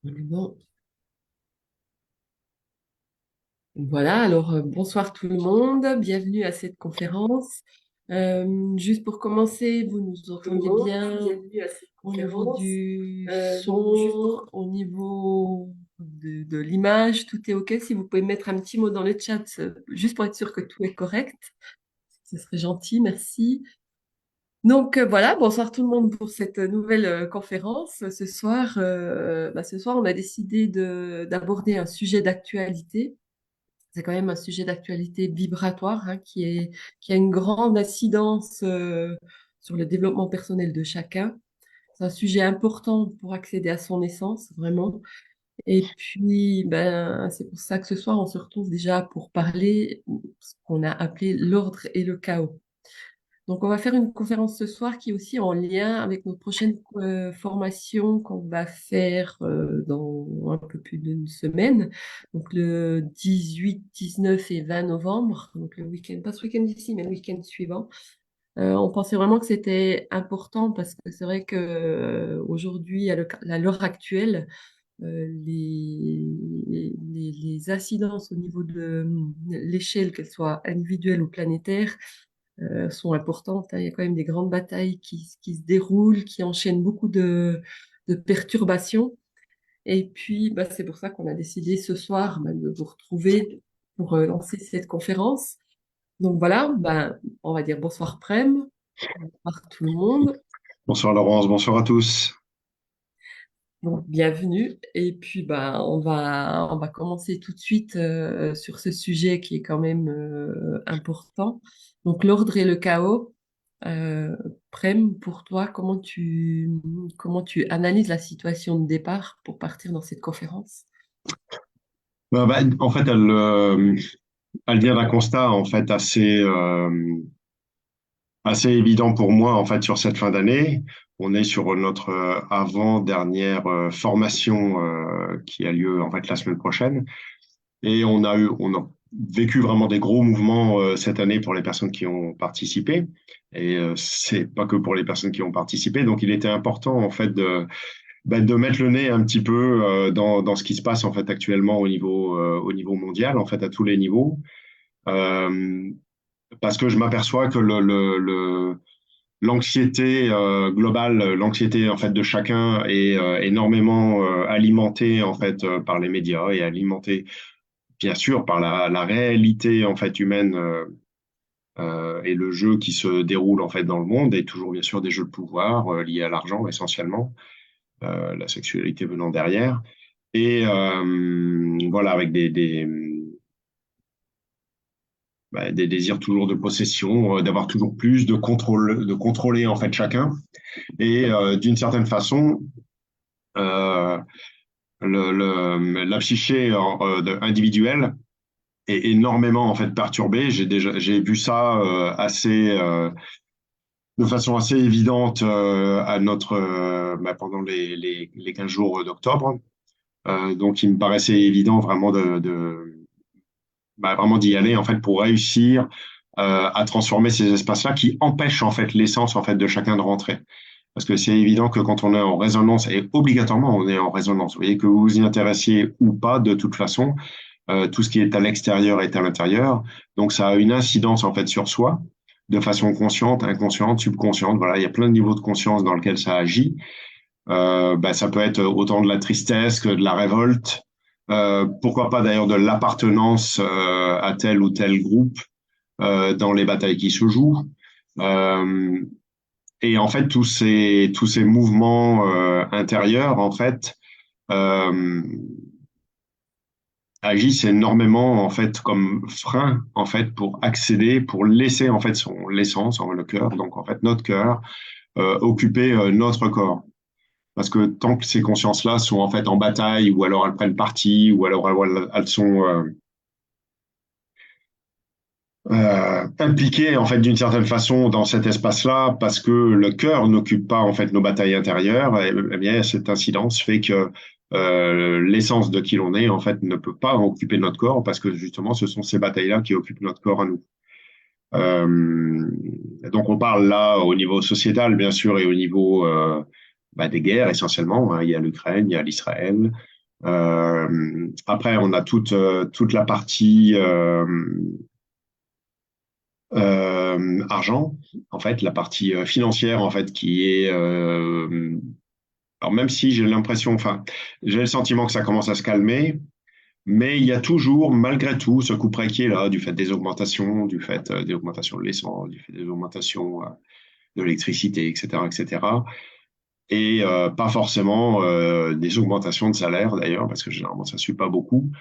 Bon, voilà, alors bonsoir tout le monde, bienvenue à cette conférence. Juste pour commencer, vous nous Tout le entendez monde, bien bienvenue à cette au niveau conférence. du Juste son, pour... au niveau de l'image, tout est OK. Si vous pouvez mettre un petit mot dans le chat, juste pour être sûr que tout est correct, ce serait gentil, merci. Donc voilà, bonsoir tout le monde pour cette nouvelle conférence. Ce soir, on a décidé d'aborder un sujet d'actualité. C'est quand même un sujet d'actualité vibratoire, hein, qui a une grande incidence sur le développement personnel de chacun. C'est un sujet important pour accéder à son essence, vraiment. Et puis, ben, c'est pour ça que ce soir, on se retrouve déjà pour parler ce qu'on a appelé l'ordre et le chaos. Donc, on va faire une conférence ce soir qui est aussi en lien avec notre prochaine formation qu'on va faire dans un peu plus d'une semaine. Donc, le 18, 19 et 20 novembre. Donc, le week-end, pas ce week-end ici, mais le week-end suivant. On pensait vraiment que c'était important parce que c'est vrai que aujourd'hui, à l'heure actuelle, les incidences au niveau de l'échelle, qu'elle soit individuelle ou planétaire, sont importantes, hein. Il y a quand même des grandes batailles qui se déroulent, qui enchaînent beaucoup de perturbations. Et puis, bah, c'est pour ça qu'on a décidé ce soir bah, de vous retrouver pour lancer cette conférence. Donc voilà, bah, on va dire bonsoir Prem, bonsoir tout le monde. Bonsoir Laurence, bonsoir à tous. Donc bienvenue. Et puis bah, on va commencer tout de suite sur ce sujet qui est quand même important. Donc l'ordre et le chaos. Euh, Prem, pour toi, comment tu analyses la situation de départ pour partir dans cette conférence? En fait, elle vient d'un constat en fait assez évident pour moi en fait sur cette fin d'année. On est sur notre avant-dernière formation qui a lieu en fait la semaine prochaine. Et on a vécu vraiment des gros mouvements cette année pour les personnes qui ont participé. Et c'est pas que pour les personnes qui ont participé. Donc, il était important en fait de mettre le nez un petit peu dans ce qui se passe en fait actuellement au niveau mondial, en fait à tous les niveaux, euh, parce que je m'aperçois que l'anxiété globale, l'anxiété en fait de chacun est énormément alimentée en fait par les médias et alimentée bien sûr par la réalité en fait humaine et le jeu qui se déroule en fait dans le monde et toujours bien sûr des jeux de pouvoir liés à l'argent essentiellement, la sexualité venant derrière et voilà avec des désirs toujours de possession, d'avoir toujours plus de contrôle, de contrôler en fait chacun et d'une certaine façon euh, la psyché individuelle est énormément en fait perturbée. J'ai vu ça de façon assez évidente à notre pendant les 15 jours d'octobre. Donc il me paraissait évident vraiment vraiment d'y aller en fait pour réussir à transformer ces espaces-là qui empêchent en fait l'essence en fait de chacun de rentrer. Parce que c'est évident que quand on est en résonance, et obligatoirement on est en résonance, vous voyez que vous vous y intéressiez ou pas, de toute façon, tout ce qui est à l'extérieur est à l'intérieur. Donc ça a une incidence en fait sur soi, de façon consciente, inconsciente, subconsciente. Voilà, il y a plein de niveaux de conscience dans lesquels ça agit. Ça peut être autant de la tristesse que de la révolte. Pourquoi pas d'ailleurs de l'appartenance à tel ou tel groupe dans les batailles qui se jouent. Euh, et en fait, tous ces mouvements intérieurs, en fait, euh, agissent énormément en fait comme frein en fait pour accéder, pour laisser en fait son l'essence, le cœur, donc en fait notre cœur occuper notre corps. Parce que tant que ces consciences-là sont en fait en bataille, ou alors elles prennent parti, ou alors elles sont impliquées en fait d'une certaine façon dans cet espace-là, parce que le cœur n'occupe pas en fait nos batailles intérieures, eh bien cette incidence fait que l'essence de qui l'on est en fait ne peut pas occuper notre corps, parce que justement ce sont ces batailles-là qui occupent notre corps à nous. Euh, donc on parle là au niveau sociétal bien sûr et au niveau des guerres essentiellement, hein. Il y a l'Ukraine, il y a l'Israël. Après, on a toute la partie argent, en fait, la partie financière, en fait, qui est alors même si j'ai l'impression, enfin, j'ai le sentiment que ça commence à se calmer, mais il y a toujours, malgré tout, ce couperet qui est là, du fait des augmentations, du fait des augmentations de l'essence, du fait des augmentations de l'électricité, etc., etc. Et pas forcément des augmentations de salaire d'ailleurs, parce que généralement ça ne suit pas beaucoup.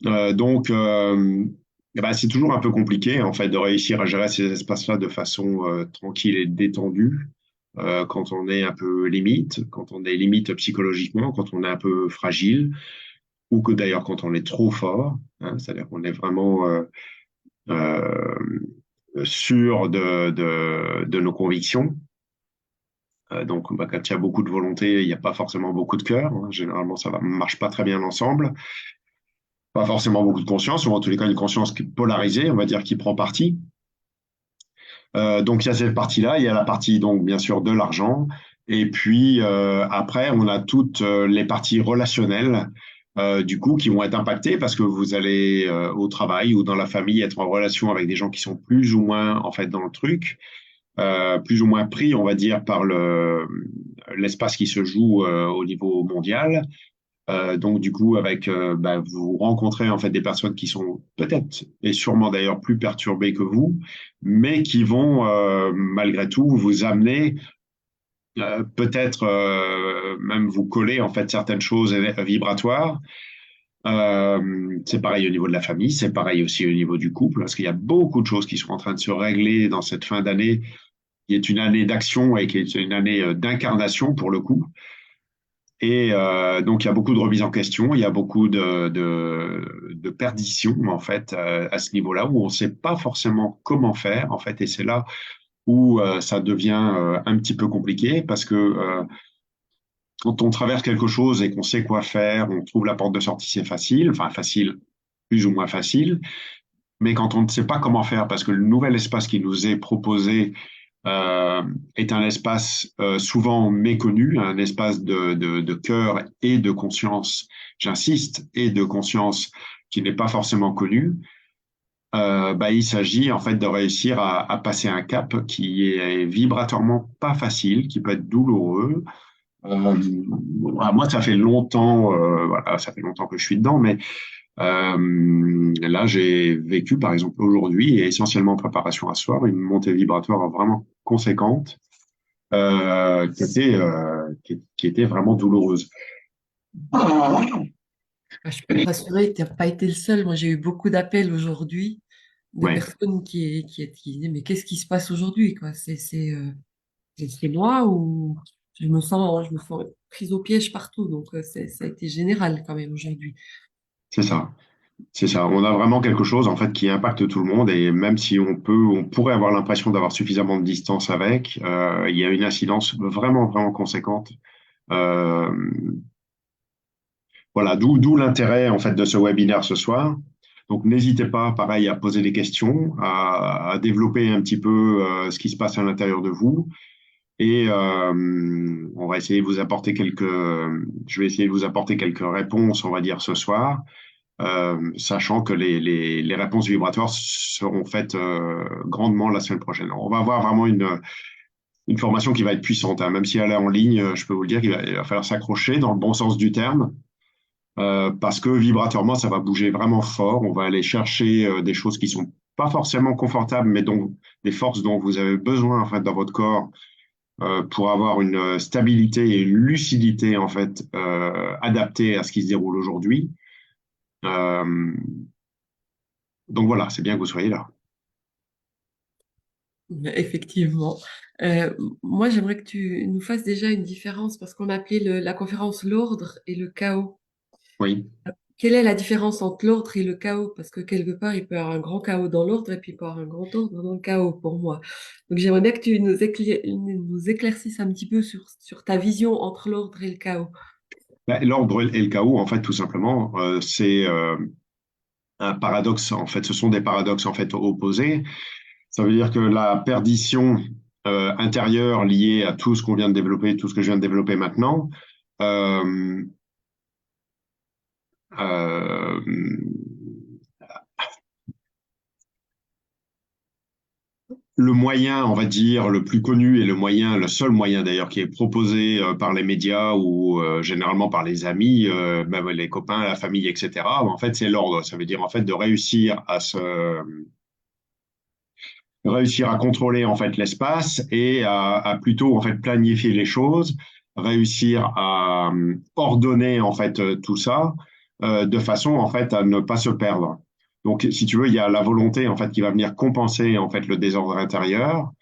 Donc, eh ben, c'est toujours un peu compliqué en fait de réussir à gérer ces espaces-là de façon tranquille et détendue quand on est un peu limite, quand on est limite psychologiquement, quand on est un peu fragile, ou que d'ailleurs quand on est trop fort, hein, c'est-à-dire qu'on est vraiment euh, sûr de nos convictions. Donc, bah, quand il y a beaucoup de volonté, il n'y a pas forcément beaucoup de cœur, hein. Généralement, ça ne marche pas très bien ensemble. Pas forcément beaucoup de conscience, ou en tous les cas une conscience polarisée, on va dire, qui prend parti. Donc il y a cette partie-là, il y a la partie donc bien sûr de l'argent, et puis après on a toutes les parties relationnelles du coup qui vont être impactées parce que vous allez au travail ou dans la famille être en relation avec des gens qui sont plus ou moins en fait dans le truc, plus ou moins pris on va dire par l'espace qui se joue au niveau mondial. Donc du coup, avec vous rencontrez en fait des personnes qui sont peut-être et sûrement d'ailleurs plus perturbées que vous, mais qui vont malgré tout vous amener peut-être même vous coller en fait certaines choses vibratoires. C'est pareil au niveau de la famille, c'est pareil aussi au niveau du couple, parce qu'il y a beaucoup de choses qui sont en train de se régler dans cette fin d'année, qui est une année d'action et qui est une année d'incarnation pour le coup. Et donc, il y a beaucoup de remises en question, il y a beaucoup de perditions, en fait, à ce niveau-là, où on ne sait pas forcément comment faire, en fait, et c'est là où ça devient un petit peu compliqué, parce que quand on traverse quelque chose et qu'on sait quoi faire, on trouve la porte de sortie, c'est facile, enfin facile, plus ou moins facile, mais quand on ne sait pas comment faire, parce que le nouvel espace qui nous est proposé euh, est un espace souvent méconnu, un espace de cœur et de conscience, j'insiste, et de conscience qui n'est pas forcément connu. Il s'agit en fait de réussir à passer un cap qui est vibratoirement pas facile, qui peut être douloureux. Voilà, moi, ça fait longtemps, voilà, ça fait longtemps que je suis dedans, mais là, j'ai vécu, par exemple, aujourd'hui, et essentiellement en préparation à ce soir, une montée vibratoire vraiment conséquente, qui était vraiment douloureuse. Ah, je peux te rassurer, tu n'as pas été le seul. Moi, j'ai eu beaucoup d'appels aujourd'hui de Ouais, personnes qui disaient, mais qu'est-ce qui se passe aujourd'hui, quoi? C'est moi ou je me sens prise au piège partout. Donc, ça a été général quand même aujourd'hui. c'est ça. C'est ça. On a vraiment quelque chose, en fait, qui impacte tout le monde, et même si on pourrait avoir l'impression d'avoir suffisamment de distance avec, il y a une incidence vraiment, vraiment conséquente. Euh, Voilà, d'où l'intérêt en fait de ce webinaire ce soir. Donc n'hésitez pas, pareil, à poser des questions, à développer un petit peu ce qui se passe à l'intérieur de vous. Et on va essayer de vous apporter je vais essayer de vous apporter quelques réponses, on va dire, ce soir, sachant que les réponses vibratoires seront faites grandement la semaine prochaine. On va avoir vraiment une formation qui va être puissante, hein. Même si elle est en ligne, je peux vous le dire il va falloir s'accrocher dans le bon sens du terme parce que vibratoirement, ça va bouger vraiment fort. On va aller chercher des choses qui sont pas forcément confortables, mais dont des forces dont vous avez besoin en fait dans votre corps pour avoir une stabilité et une lucidité en fait adaptée à ce qui se déroule aujourd'hui. Euh, donc voilà, c'est bien que vous soyez là. Effectivement. Euh, Moi, j'aimerais que tu nous fasses déjà une différence parce qu'on a appelé la conférence l'ordre et le chaos. Oui. Quelle est la différence entre l'ordre et le chaos? Parce que quelque part, il peut y avoir un grand chaos dans l'ordre et puis il peut y avoir un grand ordre dans le chaos pour moi. Donc, j'aimerais bien que tu nous éclaircisses un petit peu sur ta vision entre l'ordre et le chaos. Ben, l'ordre et le chaos, en fait, tout simplement, c'est un paradoxe. En fait, ce sont des paradoxes en fait opposés. Ça veut dire que la perdition intérieures liées à tout ce qu'on vient de développer, tout ce que je viens de développer maintenant. Euh, euh, le moyen, on va dire, le plus connu et le moyen, le seul moyen d'ailleurs qui est proposé par les médias ou généralement par les amis, même les copains, la famille, etc. En fait, c'est l'ordre. Ça veut dire en fait de réussir à contrôler en fait l'espace et à plutôt en fait planifier les choses, réussir à ordonner en fait tout ça de façon en fait à ne pas se perdre. Donc, si tu veux, il y a la volonté en fait qui va venir compenser en fait le désordre intérieur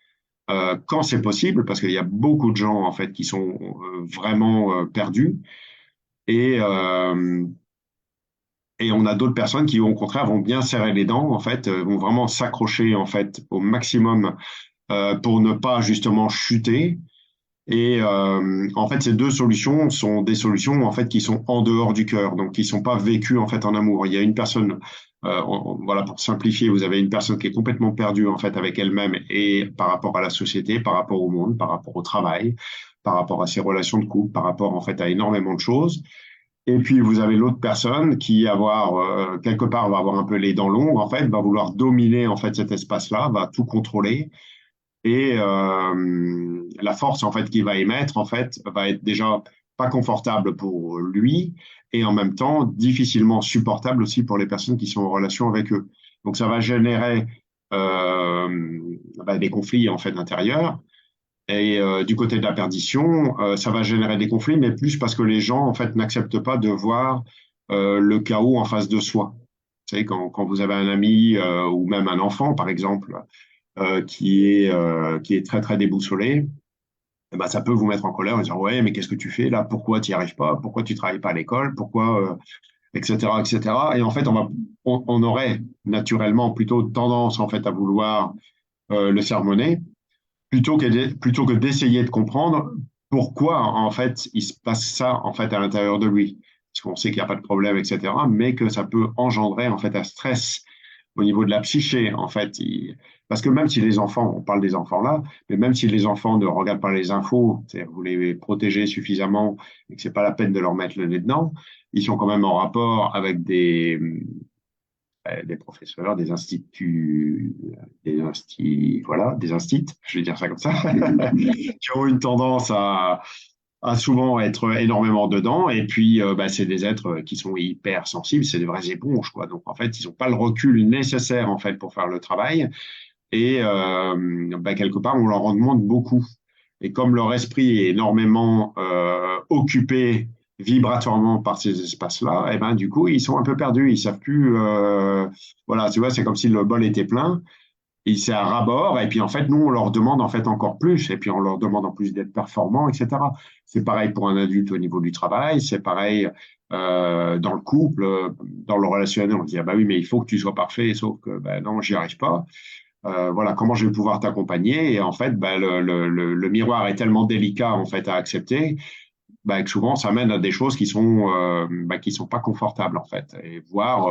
quand c'est possible, parce qu'il y a beaucoup de gens en fait qui sont vraiment perdus et et on a d'autres personnes qui, au contraire, vont bien serrer les dents, en fait, vont vraiment s'accrocher en fait au maximum pour ne pas justement chuter. Et en fait, ces deux solutions sont des solutions en fait qui sont en dehors du cœur, donc qui sont pas vécues en fait en amour. Il y a une personne, voilà, pour simplifier, vous avez une personne qui est complètement perdue en fait avec elle-même et par rapport à la société, par rapport au monde, par rapport au travail, par rapport à ses relations de couple, par rapport en fait à énormément de choses. Et puis vous avez l'autre personne qui avoir quelque part va avoir un peu les dents longues en fait, va vouloir dominer en fait cet espace-là, va tout contrôler et la force en fait qu'il va émettre en fait va être déjà pas confortable pour lui et en même temps difficilement supportable aussi pour les personnes qui sont en relation avec eux. Donc ça va générer des conflits en fait intérieurs. Et du côté de la perdition, ça va générer des conflits, mais plus parce que les gens en fait n'acceptent pas de voir le chaos en face de soi. Vous savez, quand vous avez un ami ou même un enfant, par exemple, qui est très très déboussolé, eh ben, ça peut vous mettre en colère en disant ouais mais qu'est-ce que tu fais là, pourquoi tu n'y arrives pas, pourquoi tu travailles pas à l'école, pourquoi etc etc. Et en fait on aurait naturellement plutôt tendance en fait à vouloir le sermonner plutôt que d'essayer de comprendre pourquoi en fait il se passe ça en fait à l'intérieur de lui, parce qu'on sait qu'il n'y a pas de problème etc, mais que ça peut engendrer en fait un stress au niveau de la psyché, en fait. Parce que même si les enfants, on parle des enfants là, mais même si les enfants ne regardent pas les infos, c'est-à-dire vous les protégez suffisamment et que c'est pas la peine de leur mettre le nez dedans, ils sont quand même en rapport avec des professeurs, voilà, des instituts, je vais dire ça comme ça, qui ont une tendance à souvent être énormément dedans. Et puis, c'est des êtres qui sont hyper sensibles, c'est des vraies éponges, quoi. Donc, en fait, ils n'ont pas le recul nécessaire, en fait, pour faire le travail. Et quelque part, on leur en demande beaucoup. Et comme leur esprit est énormément occupé vibratoirement par ces espaces-là, et ben du coup, ils sont un peu perdus. Ils savent plus. Voilà, tu vois, c'est comme si le bol était plein. C'est à ras-bord, et puis en fait, nous, on leur demande en fait encore plus, et puis on leur demande en plus d'être performants, etc. C'est pareil pour un adulte au niveau du travail, c'est pareil dans le couple, dans le relationnel, on dit, ah bah oui, mais il faut que tu sois parfait, sauf que ben non, j'y arrive pas. Voilà, comment je vais pouvoir t'accompagner? Et en fait, le miroir est tellement délicat en fait à accepter, que souvent ça mène à des choses qui sont pas confortables en fait, et voire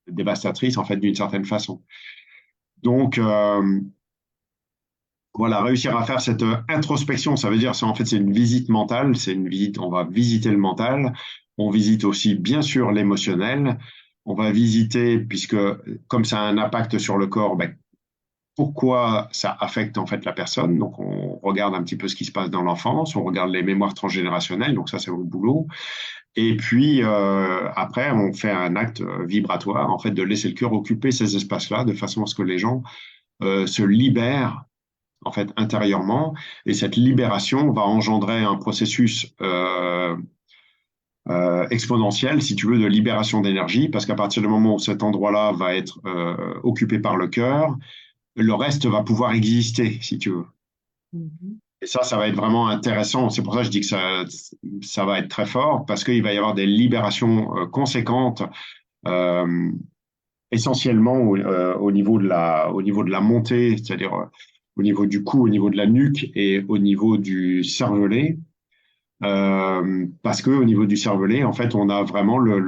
dévastatrices en fait d'une certaine façon. Donc, voilà, réussir à faire cette introspection, ça veut dire, en fait, c'est une visite mentale, c'est une visite, on va visiter le mental, on visite aussi, bien sûr, l'émotionnel, on va visiter, puisque comme ça a un impact sur le corps, pourquoi ça affecte en fait la personne. Donc, on regarde un petit peu ce qui se passe dans l'enfance, on regarde les mémoires transgénérationnelles, donc ça, c'est votre boulot. Et puis, après, on fait un acte vibratoire, en fait, de laisser le cœur occuper ces espaces-là, de façon à ce que les gens se libèrent en fait intérieurement, et cette libération va engendrer un processus exponentiel, si tu veux, de libération d'énergie, parce qu'à partir du moment où cet endroit-là va être occupé par le cœur, le reste va pouvoir exister, si tu veux. Mhm. Et ça va être vraiment intéressant. C'est pour ça que je dis que ça va être très fort, parce qu'il va y avoir des libérations conséquentes, euh, essentiellement au niveau de la montée, c'est-à-dire au niveau du cou, au niveau de la nuque et au niveau du cervelet. Parce que au niveau du cervelet, en fait, on a vraiment le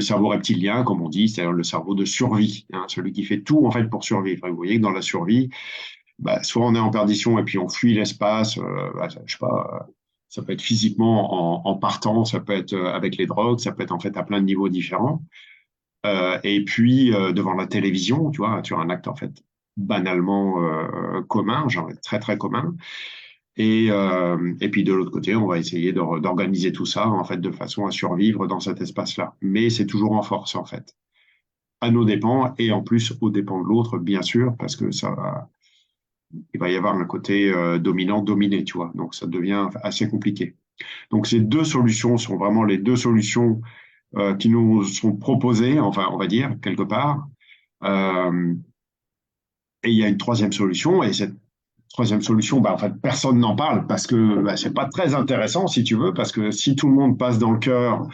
cerveau reptilien, comme on dit, c'est-à-dire le cerveau de survie, hein, celui qui fait tout en fait pour survivre. Et vous voyez que dans la survie, bah, soit on est en perdition et puis on fuit l'espace, bah, je sais pas, ça peut être physiquement en partant, ça peut être avec les drogues, ça peut être en fait à plein de niveaux différents. Et puis devant la télévision, tu vois, tu as un acte en fait banalement commun, genre très très commun. Et puis de l'autre côté, on va essayer d'organiser tout ça en fait de façon à survivre dans cet espace-là. Mais c'est toujours en force en fait, à nos dépens et en plus aux dépens de l'autre, bien sûr, parce que il va y avoir un côté dominant-dominé, tu vois. Donc ça devient assez compliqué. Donc ces deux solutions sont vraiment les deux solutions qui nous sont proposées, enfin on va dire quelque part. Euh, et il y a une troisième solution, et cette troisième solution, bah, en fait, personne n'en parle parce que bah, c'est pas très intéressant, si tu veux, parce que si tout le monde passe dans le cœur,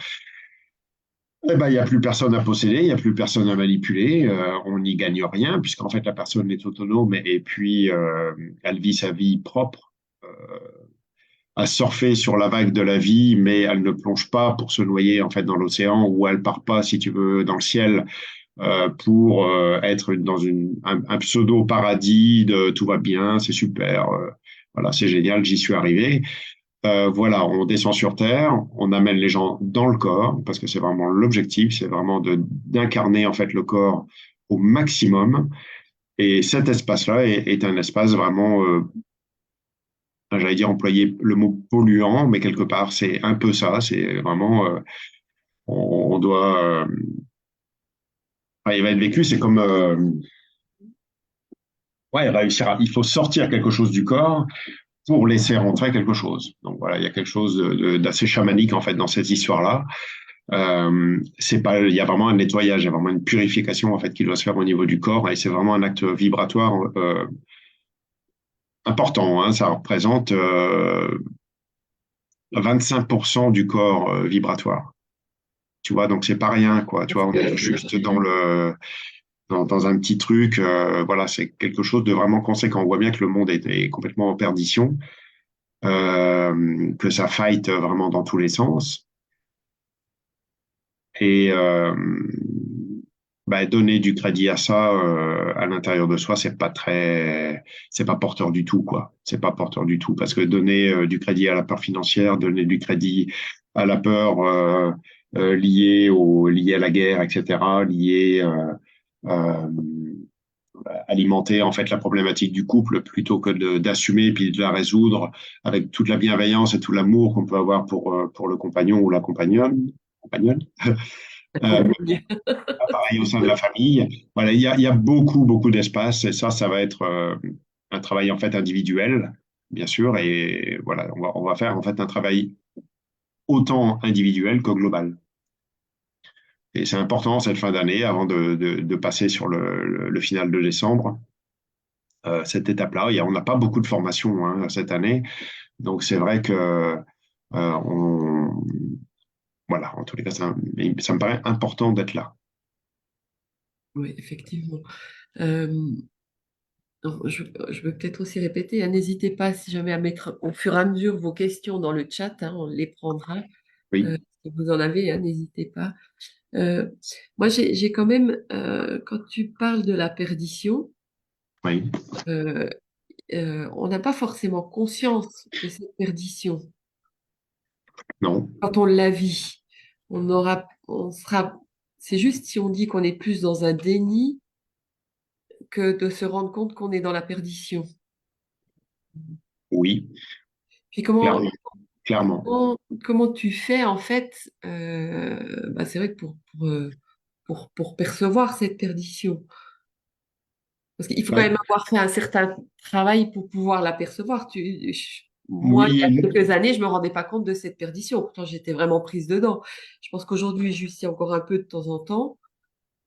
eh ben, il n'y a plus personne à posséder, il n'y a plus personne à manipuler, on n'y gagne rien, puisqu'en fait, la personne est autonome et puis elle vit sa vie propre, à surfer sur la vague de la vie, mais elle ne plonge pas pour se noyer en fait dans l'océan, ou elle part pas, si tu veux, dans le ciel pour être dans un pseudo paradis de tout va bien, c'est super, voilà, c'est génial, j'y suis arrivé. Voilà, on descend sur Terre, on amène les gens dans le corps, parce que c'est vraiment l'objectif, c'est vraiment d'incarner en fait le corps au maximum. Et cet espace-là est un espace vraiment, j'allais dire employer le mot polluant, mais quelque part c'est un peu ça, c'est vraiment, on doit, il va être vécu, c'est comme, ouais, il faut sortir quelque chose du corps pour laisser rentrer quelque chose. Donc voilà, il y a quelque chose d'assez chamanique en fait dans cette histoire-là. C'est pas, il y a vraiment un nettoyage, il y a vraiment une purification en fait qui doit se faire au niveau du corps et c'est vraiment un acte vibratoire important. Hein, ça représente 25% du corps vibratoire. Tu vois, donc c'est pas rien, quoi. Tu vois, on est juste dans un petit truc. Voilà, c'est quelque chose de vraiment conséquent. On voit bien que le monde est complètement en perdition, que ça fight vraiment dans tous les sens. Et bah, donner du crédit à ça à l'intérieur de soi, c'est pas porteur du tout, quoi. C'est pas porteur du tout parce que donner du crédit à la peur financière, donner du crédit à la peur liée à la guerre, etc., euh, alimenter en fait la problématique du couple plutôt que d'assumer puis de la résoudre avec toute la bienveillance et tout l'amour qu'on peut avoir pour le compagnon ou la compagnonne. Euh, Accompagné. Pareil au sein de la famille. Voilà, il y a beaucoup, beaucoup d'espace et ça va être un travail en fait individuel, bien sûr. Et voilà, on va faire en fait un travail autant individuel que global. Et c'est important cette fin d'année, avant de passer sur le final de décembre, cette étape-là. On n'a pas beaucoup de formation hein, cette année, donc c'est vrai que on, voilà, en tous les cas, ça me paraît important d'être là. Oui, effectivement. Euh, non, je veux peut-être aussi répéter, hein, n'hésitez pas si jamais à mettre au fur et à mesure vos questions dans le chat, hein, on les prendra. Oui, Si vous en avez, hein, n'hésitez pas. Euh, Moi, j'ai quand même, quand tu parles de la perdition, oui, euh, on n'a pas forcément conscience de cette perdition non, quand on la vit. On sera, c'est juste si on dit qu'on est plus dans un déni que de se rendre compte qu'on est dans la perdition. oui, Puis clairement, clairement. comment tu fais en fait, bah, c'est vrai que pour percevoir cette perdition. Parce qu'il faut quand même Ouais. avoir fait un certain travail pour pouvoir l'apercevoir. Moi, il y a Oui, quelques années, je me rendais pas compte de cette perdition. Pourtant, j'étais vraiment prise dedans. Je pense qu'aujourd'hui, juste il y a encore un peu de temps en temps,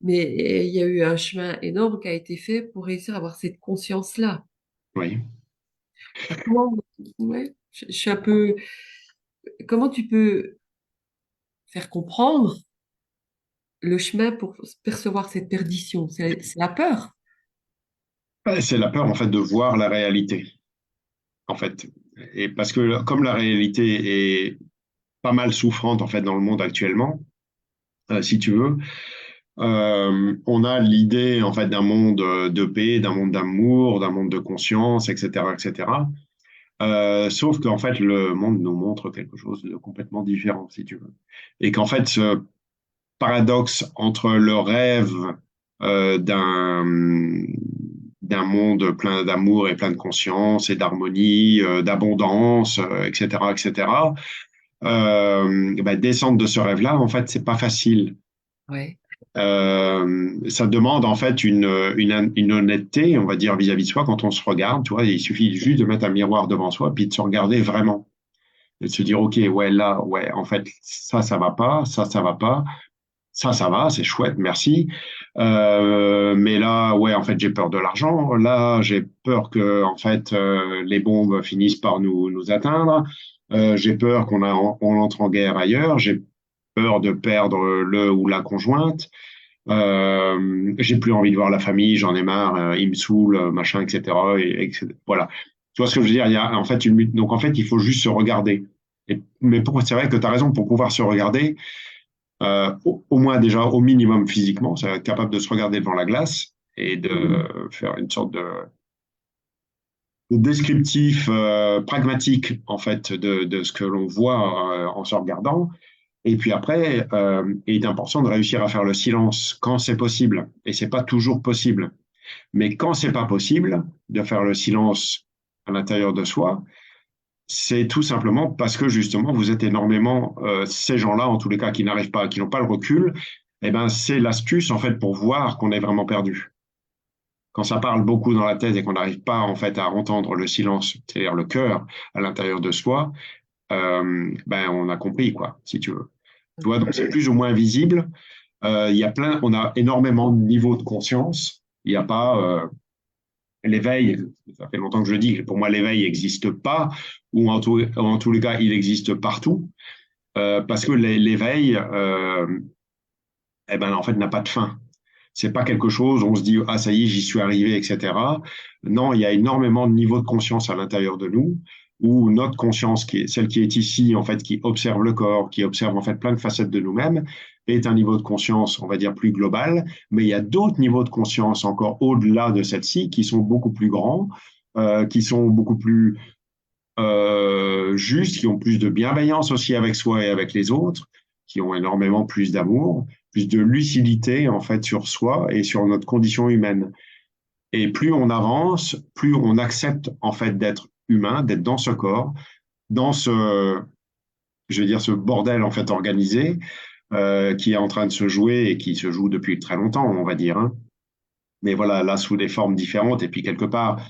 mais il y a eu un chemin énorme qui a été fait pour réussir à avoir cette conscience-là. oui. Alors, ouais, je suis un peu. Comment tu peux faire comprendre le chemin pour percevoir cette perdition? C'est la peur. Ouais, c'est la peur en fait de voir la réalité, en fait. Et parce que comme la réalité est pas mal souffrante en fait dans le monde actuellement, si tu veux, On a l'idée en fait d'un monde de paix, d'un monde d'amour, d'un monde de conscience, etc., etc. Sauf qu'en fait, le monde nous montre quelque chose de complètement différent, si tu veux. Et qu'en fait, ce paradoxe entre le rêve d'un monde plein d'amour et plein de conscience et d'harmonie, d'abondance, etc., etc. Descendre de ce rêve-là, en fait, c'est pas facile. Ouais. Ça demande en fait une honnêteté, on va dire, vis-à-vis de soi quand on se regarde. Tu vois, il suffit juste de mettre un miroir devant soi puis de se regarder vraiment et de se dire, OK, ouais, là, ouais, en fait, ça va pas, ça va pas. Ça va, c'est chouette, merci. Mais là, ouais, en fait, j'ai peur de l'argent. Là, j'ai peur que, en fait, les bombes finissent par nous atteindre. J'ai peur on entre en guerre ailleurs. J'ai peur de perdre le ou la conjointe. J'ai plus envie de voir la famille. J'en ai marre. Ils me saoulent, machin, etc. Voilà. Tu vois ce que je veux dire? Il y a en fait une lutte. Donc, en fait, il faut juste se regarder. Mais c'est vrai que tu as raison, pour pouvoir se regarder, au moins déjà au minimum physiquement, c'est être capable de se regarder devant la glace et de faire une sorte de descriptif pragmatique en fait de ce que l'on voit en se regardant. Et puis après, il est important de réussir à faire le silence quand c'est possible. Et c'est pas toujours possible. Mais quand c'est pas possible de faire le silence à l'intérieur de soi, c'est tout simplement parce que justement, vous êtes énormément, ces gens-là, en tous les cas, qui n'arrivent pas, qui n'ont pas le recul, eh ben, c'est l'astuce, en fait, pour voir qu'on est vraiment perdu. Quand ça parle beaucoup dans la tête et qu'on n'arrive pas, en fait, à entendre le silence, c'est-à-dire le cœur à l'intérieur de soi, on a compris, quoi, si tu veux. Tu vois, donc c'est plus ou moins visible. Il y a on a énormément de niveaux de conscience. Il n'y a pas, l'éveil, ça fait longtemps que je le dis, pour moi, l'éveil n'existe pas, ou en tous les cas, il existe partout, parce que l'éveil, en fait, n'a pas de fin. C'est pas quelque chose, on se dit, ah, ça y est, j'y suis arrivé, etc. Non, il y a énormément de niveaux de conscience à l'intérieur de nous, où notre conscience, qui est celle qui est ici, en fait, qui observe le corps, qui observe, en fait, plein de facettes de nous-mêmes, est un niveau de conscience, on va dire, plus global. Mais il y a d'autres niveaux de conscience encore au-delà de celle-ci, qui sont beaucoup plus grands, qui sont beaucoup plus justes, qui ont plus de bienveillance aussi avec soi et avec les autres, qui ont énormément plus d'amour, plus de lucidité en fait sur soi et sur notre condition humaine. Et plus on avance, plus on accepte en fait d'être humain, d'être dans ce corps, dans je veux dire, ce bordel en fait organisé qui est en train de se jouer et qui se joue depuis très longtemps, on va dire. Hein. Mais voilà, là sous des formes différentes. Et puis quelque part,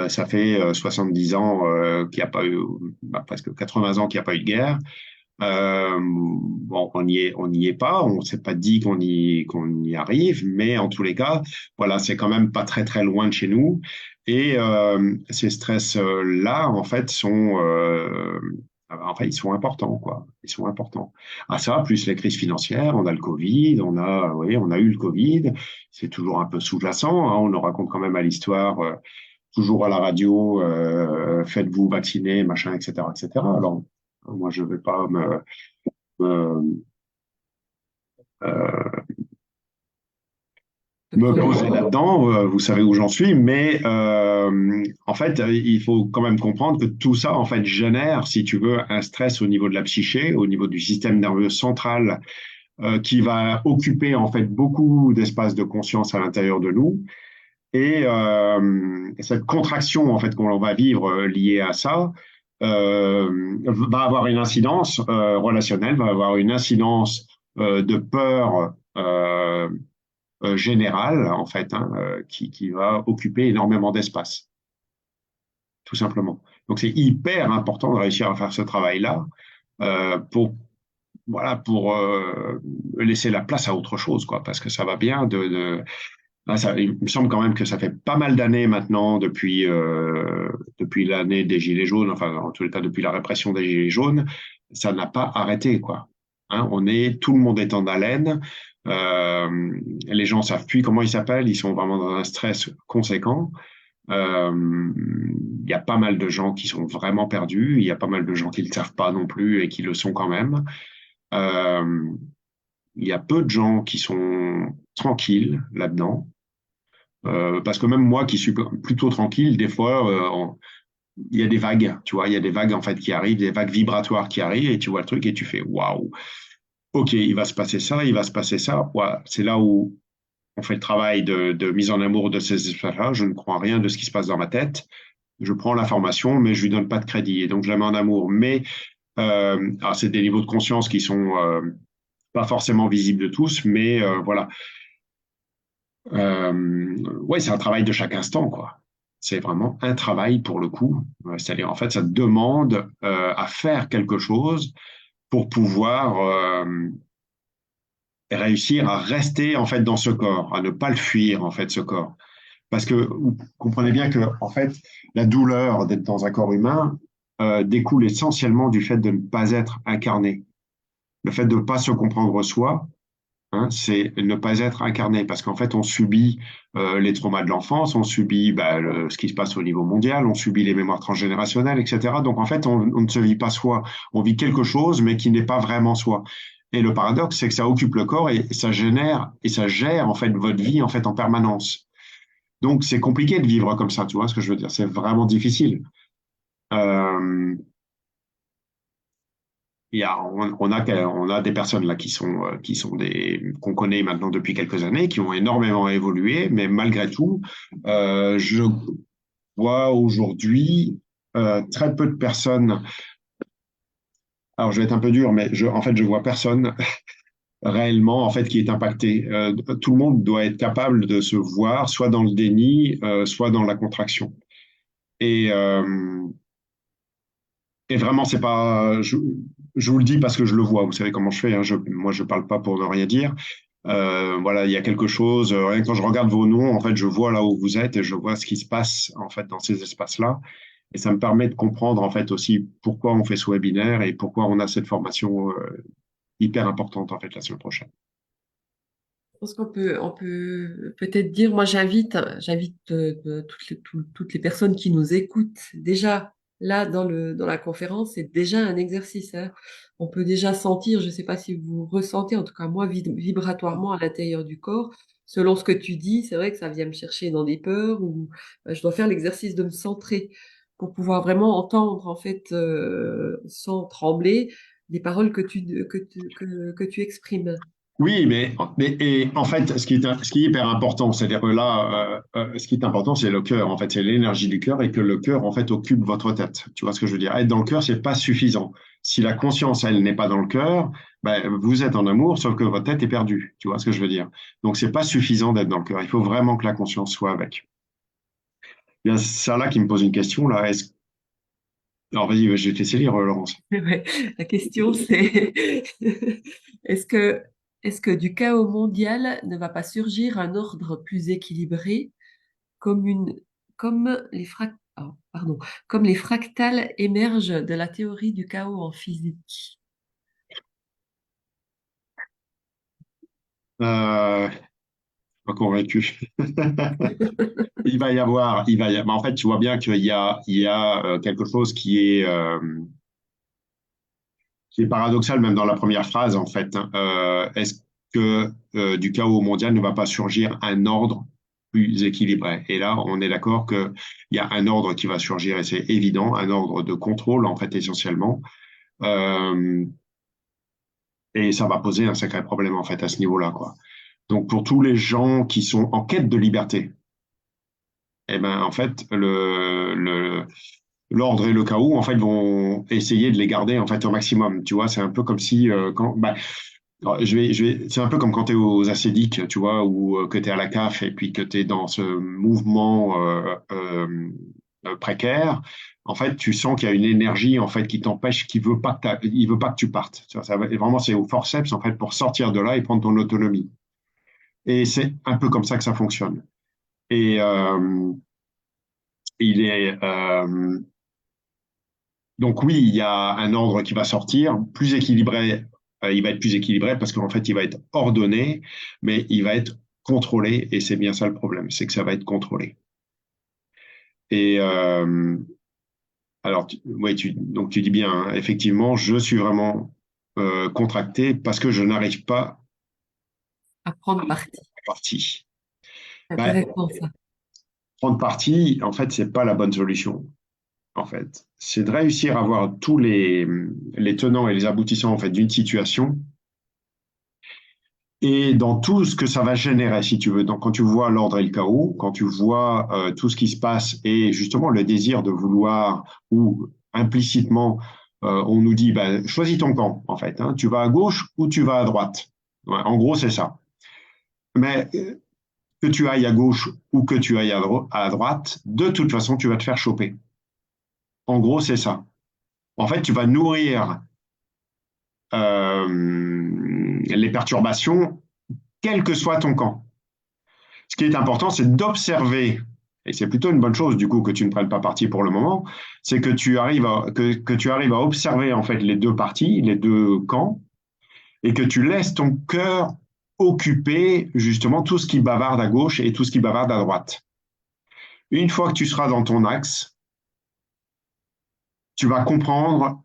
ça fait 70 ans qu'il n'y a pas eu, presque 80 ans qu'il n'y a pas eu de guerre. Bon, on n'y est pas, on s'est pas dit qu'on y arrive, mais en tous les cas, voilà, c'est quand même pas très très loin de chez nous. Et ces stress-là, en fait, ils sont importants, quoi. Ils sont importants. À ça, plus les crises financières, on a le Covid, oui, on a eu le Covid. C'est toujours un peu sous-jacent, hein, on nous raconte quand même à l'histoire. Toujours à la radio, faites-vous vacciner, machin, etc., etc. Alors, moi, je ne vais pas me, euh, me poser là-dedans, vous savez où j'en suis, mais en fait, il faut quand même comprendre que tout ça, en fait, génère, si tu veux, un stress au niveau de la psyché, au niveau du système nerveux central, qui va occuper, en fait, beaucoup d'espace de conscience à l'intérieur de nous. Et cette contraction, en fait, qu'on va vivre liée à ça, va avoir une incidence relationnelle, va avoir une incidence de peur générale, en fait, hein, qui va occuper énormément d'espace, tout simplement. Donc, c'est hyper important de réussir à faire ce travail-là pour, voilà, pour laisser la place à autre chose, quoi, parce que ça va bien il me semble quand même que ça fait pas mal d'années maintenant, depuis l'année des Gilets jaunes, enfin, en tous les cas, depuis la répression des Gilets jaunes, ça n'a pas arrêté, quoi. Hein, tout le monde est en haleine. Les gens savent plus comment ils s'appellent. Ils sont vraiment dans un stress conséquent. Il y a pas mal de gens qui sont vraiment perdus. Il y a pas mal de gens qui ne le savent pas non plus et qui le sont quand même. Euh, il y a peu de gens qui sont tranquilles là-dedans. Parce que même moi qui suis plutôt tranquille, des fois, il y a des vagues, tu vois, il y a des vagues en fait qui arrivent, des vagues vibratoires qui arrivent et tu vois le truc et tu fais waouh, ok, il va se passer ça, il va se passer ça. Ouais, c'est là où on fait le travail de mise en amour de ces espaces-là. Je ne crois rien de ce qui se passe dans ma tête. Je prends l'information, mais je lui donne pas de crédit et donc je la mets en amour. Mais alors c'est des niveaux de conscience qui sont pas forcément visibles de tous, mais voilà. Ouais, c'est un travail de chaque instant, quoi. C'est vraiment un travail pour le coup. C'est-à-dire, en fait, ça demande à faire quelque chose pour pouvoir réussir à rester en fait dans ce corps, à ne pas le fuir en fait ce corps. Parce que vous comprenez bien que en fait, la douleur d'être dans un corps humain découle essentiellement du fait de ne pas être incarné, le fait de ne pas se comprendre soi. Hein, c'est ne pas être incarné, parce qu'en fait, on subit les traumas de l'enfance, on subit ce qui se passe au niveau mondial, on subit les mémoires transgénérationnelles, etc. Donc, en fait, on ne se vit pas soi. On vit quelque chose, mais qui n'est pas vraiment soi. Et le paradoxe, c'est que ça occupe le corps et ça génère et ça gère en fait votre vie en fait en permanence. Donc, c'est compliqué de vivre comme ça, tu vois ce que je veux dire? C'est vraiment difficile. Euh, on a des personnes là qui sont qu'on connaît maintenant depuis quelques années, qui ont énormément évolué, mais malgré tout, je vois aujourd'hui très peu de personnes. Alors, je vais être un peu dur, mais en fait, je vois personne réellement en fait qui est impacté. Tout le monde doit être capable de se voir, soit dans le déni, soit dans la contraction. Et, euh, et vraiment, c'est pas. Je vous le dis parce que je le vois. Vous savez comment je fais. Hein, moi, je parle pas pour ne rien dire. Voilà, il y a quelque chose. Rien que quand je regarde vos noms, en fait, je vois là où vous êtes et je vois ce qui se passe en fait dans ces espaces-là. Et ça me permet de comprendre en fait aussi pourquoi on fait ce webinaire et pourquoi on a cette formation hyper importante en fait la semaine prochaine. Je pense on peut peut-être dire, moi j'invite toutes les personnes qui nous écoutent déjà là dans la conférence, c'est déjà un exercice, hein. On peut déjà sentir, je ne sais pas si vous ressentez, en tout cas moi vibratoirement à l'intérieur du corps, selon ce que tu dis, c'est vrai que ça vient me chercher dans des peurs ou je dois faire l'exercice de me centrer pour pouvoir vraiment entendre en fait sans trembler les paroles que tu exprimes. Oui, et en fait, ce qui est hyper important, c'est-à-dire que là, ce qui est important, c'est le cœur. En fait, c'est l'énergie du cœur et que le cœur, en fait, occupe votre tête. Tu vois ce que je veux dire? Être dans le cœur, c'est pas suffisant. Si la conscience, elle, n'est pas dans le cœur, ben, vous êtes en amour, sauf que votre tête est perdue. Tu vois ce que je veux dire? Donc, c'est pas suffisant d'être dans le cœur. Il faut vraiment que la conscience soit avec. Il y a ça là qui me pose une question, là. Alors, vas-y, je vais te laisser lire, Laurence. Ouais. La question, c'est est-ce que, est-ce que du chaos mondial ne va pas surgir un ordre plus équilibré comme comme comme les fractales émergent de la théorie du chaos en physique? Pas convaincu. Mais en fait, tu vois bien il y a quelque chose qui est paradoxal même dans la première phrase, en fait. Hein. Est-ce que du chaos mondial ne va pas surgir un ordre plus équilibré? Et là, on est d'accord qu'il y a un ordre qui va surgir, et c'est évident, un ordre de contrôle, en fait, essentiellement. Euh, et ça va poser un sacré problème, en fait, à ce niveau-là, quoi. Donc, pour tous les gens qui sont en quête de liberté, eh ben, en fait, l'ordre et le chaos, en fait, vont essayer de les garder, en fait, au maximum. Tu vois, c'est un peu comme si, alors, c'est un peu comme quand tu es aux acédiques, tu vois, ou que tu es à la CAF et puis que tu es dans ce mouvement précaire. En fait, tu sens qu'il y a une énergie, en fait, qui t'empêche, qui veut pas que il veut pas que tu partes. Tu vois, vraiment, c'est au forceps, en fait, pour sortir de là et prendre ton autonomie. Et c'est un peu comme ça que ça fonctionne. Et il est, donc oui, il y a un ordre qui va sortir, plus équilibré. Il va être plus équilibré parce qu'en fait, il va être ordonné, mais il va être contrôlé. Et c'est bien ça le problème, c'est que ça va être contrôlé. Et alors, ouais, donc tu dis bien, hein, effectivement, je suis vraiment contracté parce que je n'arrive pas. à prendre parti. parti. Ben, Intéressant ça. prendre parti, en fait, c'est pas la bonne solution. En fait, c'est de réussir à voir tous les tenants et les aboutissants en fait d'une situation et dans tout ce que ça va générer, si tu veux. Donc, quand tu vois l'ordre et le chaos, quand tu vois tout ce qui se passe et justement le désir de vouloir ou implicitement, on nous dit, ben, choisis ton camp, en fait. Hein. Tu vas à gauche ou tu vas à droite. Ouais, en gros, c'est ça. Mais que tu ailles à gauche ou que tu ailles à droite, de toute façon, tu vas te faire choper. En gros, c'est ça. En fait, tu vas nourrir les perturbations, quel que soit ton camp. Ce qui est important, c'est d'observer, et c'est plutôt une bonne chose du coup que tu ne prennes pas parti pour le moment, c'est que tu arrives à observer en fait les deux parties, les deux camps, et que tu laisses ton cœur occuper justement tout ce qui bavarde à gauche et tout ce qui bavarde à droite. Une fois que tu seras dans ton axe, tu vas comprendre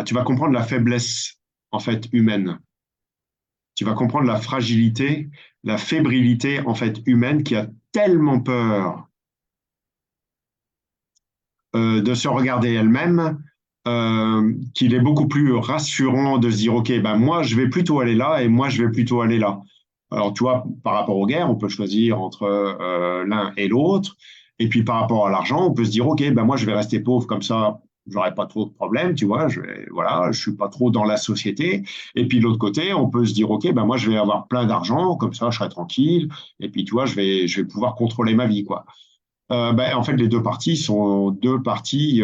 tu vas comprendre la faiblesse en fait humaine. Tu vas comprendre la fragilité, la fébrilité en fait humaine qui a tellement peur de se regarder elle-même qu'il est beaucoup plus rassurant de se dire ok ben moi je vais plutôt aller là et moi je vais plutôt aller là. Alors tu vois par rapport aux guerres on peut choisir entre l'un et l'autre et puis par rapport à l'argent on peut se dire ok ben moi je vais rester pauvre comme ça j'aurai pas trop de problèmes tu vois voilà je suis pas trop dans la société et puis de l'autre côté on peut se dire ok ben moi je vais avoir plein d'argent comme ça je serai tranquille et puis tu vois je vais pouvoir contrôler ma vie quoi. Ben, en fait, les deux parties sont deux parties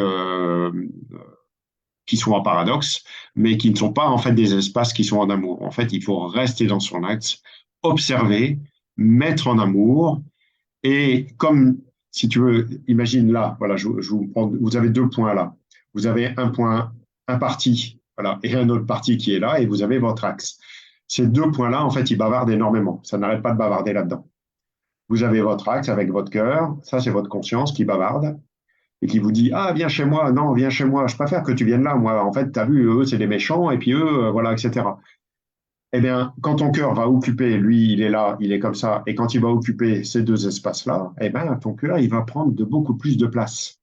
qui sont en paradoxe, mais qui ne sont pas en fait des espaces qui sont en amour. En fait, il faut rester dans son axe, observer, mettre en amour, et comme si tu veux, imagine là, voilà, je vous prends, vous avez deux points là. Vous avez un point, un parti, voilà, et un autre parti qui est là, et vous avez votre axe. Ces deux points-là, en fait, ils bavardent énormément. Ça n'arrête pas de bavarder là-dedans. Vous avez votre axe avec votre cœur, ça c'est votre conscience qui bavarde et qui vous dit ah viens chez moi, non viens chez moi, je préfère que tu viennes là, moi en fait t'as vu eux c'est des méchants et puis eux voilà etc. Eh bien quand ton cœur va occuper, lui il est là, il est comme ça et quand il va occuper ces deux espaces là, eh bien ton cœur il va prendre de beaucoup plus de place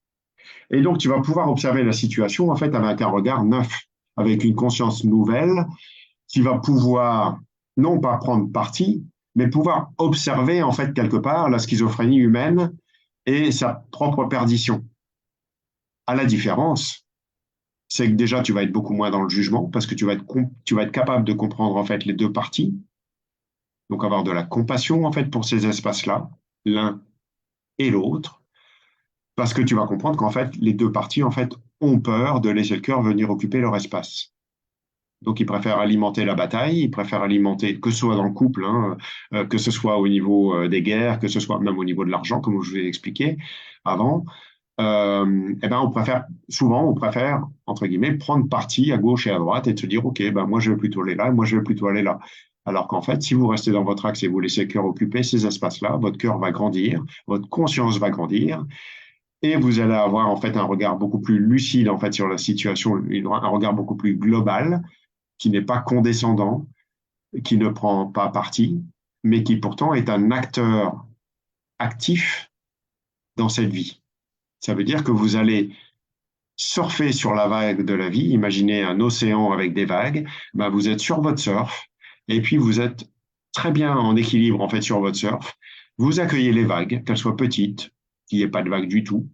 et donc tu vas pouvoir observer la situation en fait avec un regard neuf, avec une conscience nouvelle qui va pouvoir non pas prendre parti, mais pouvoir observer en fait quelque part la schizophrénie humaine et sa propre perdition. À la différence, c'est que déjà tu vas être beaucoup moins dans le jugement parce que tu vas être capable de comprendre en fait les deux parties, donc avoir de la compassion en fait pour ces espaces-là, l'un et l'autre, parce que tu vas comprendre qu'en fait les deux parties en fait ont peur de laisser le cœur venir occuper leur espace. Donc, ils préfèrent alimenter la bataille, ils préfèrent alimenter, que ce soit dans le couple, hein, que ce soit au niveau des guerres, que ce soit même au niveau de l'argent, comme je vous ai expliqué avant. Eh ben, souvent, on préfère, entre guillemets, prendre parti à gauche et à droite et de se dire, OK, ben, moi, je vais plutôt aller là, et moi, je vais plutôt aller là. Alors qu'en fait, si vous restez dans votre axe et vous laissez le cœur occuper ces espaces-là, votre cœur va grandir, votre conscience va grandir, et vous allez avoir en fait un regard beaucoup plus lucide en fait sur la situation, un regard beaucoup plus global qui n'est pas condescendant, qui ne prend pas parti, mais qui pourtant est un acteur actif dans cette vie. Ça veut dire que vous allez surfer sur la vague de la vie, imaginez un océan avec des vagues, ben vous êtes sur votre surf, et puis vous êtes très bien en équilibre en fait sur votre surf. Vous accueillez les vagues, qu'elles soient petites, qu'il n'y ait pas de vagues du tout,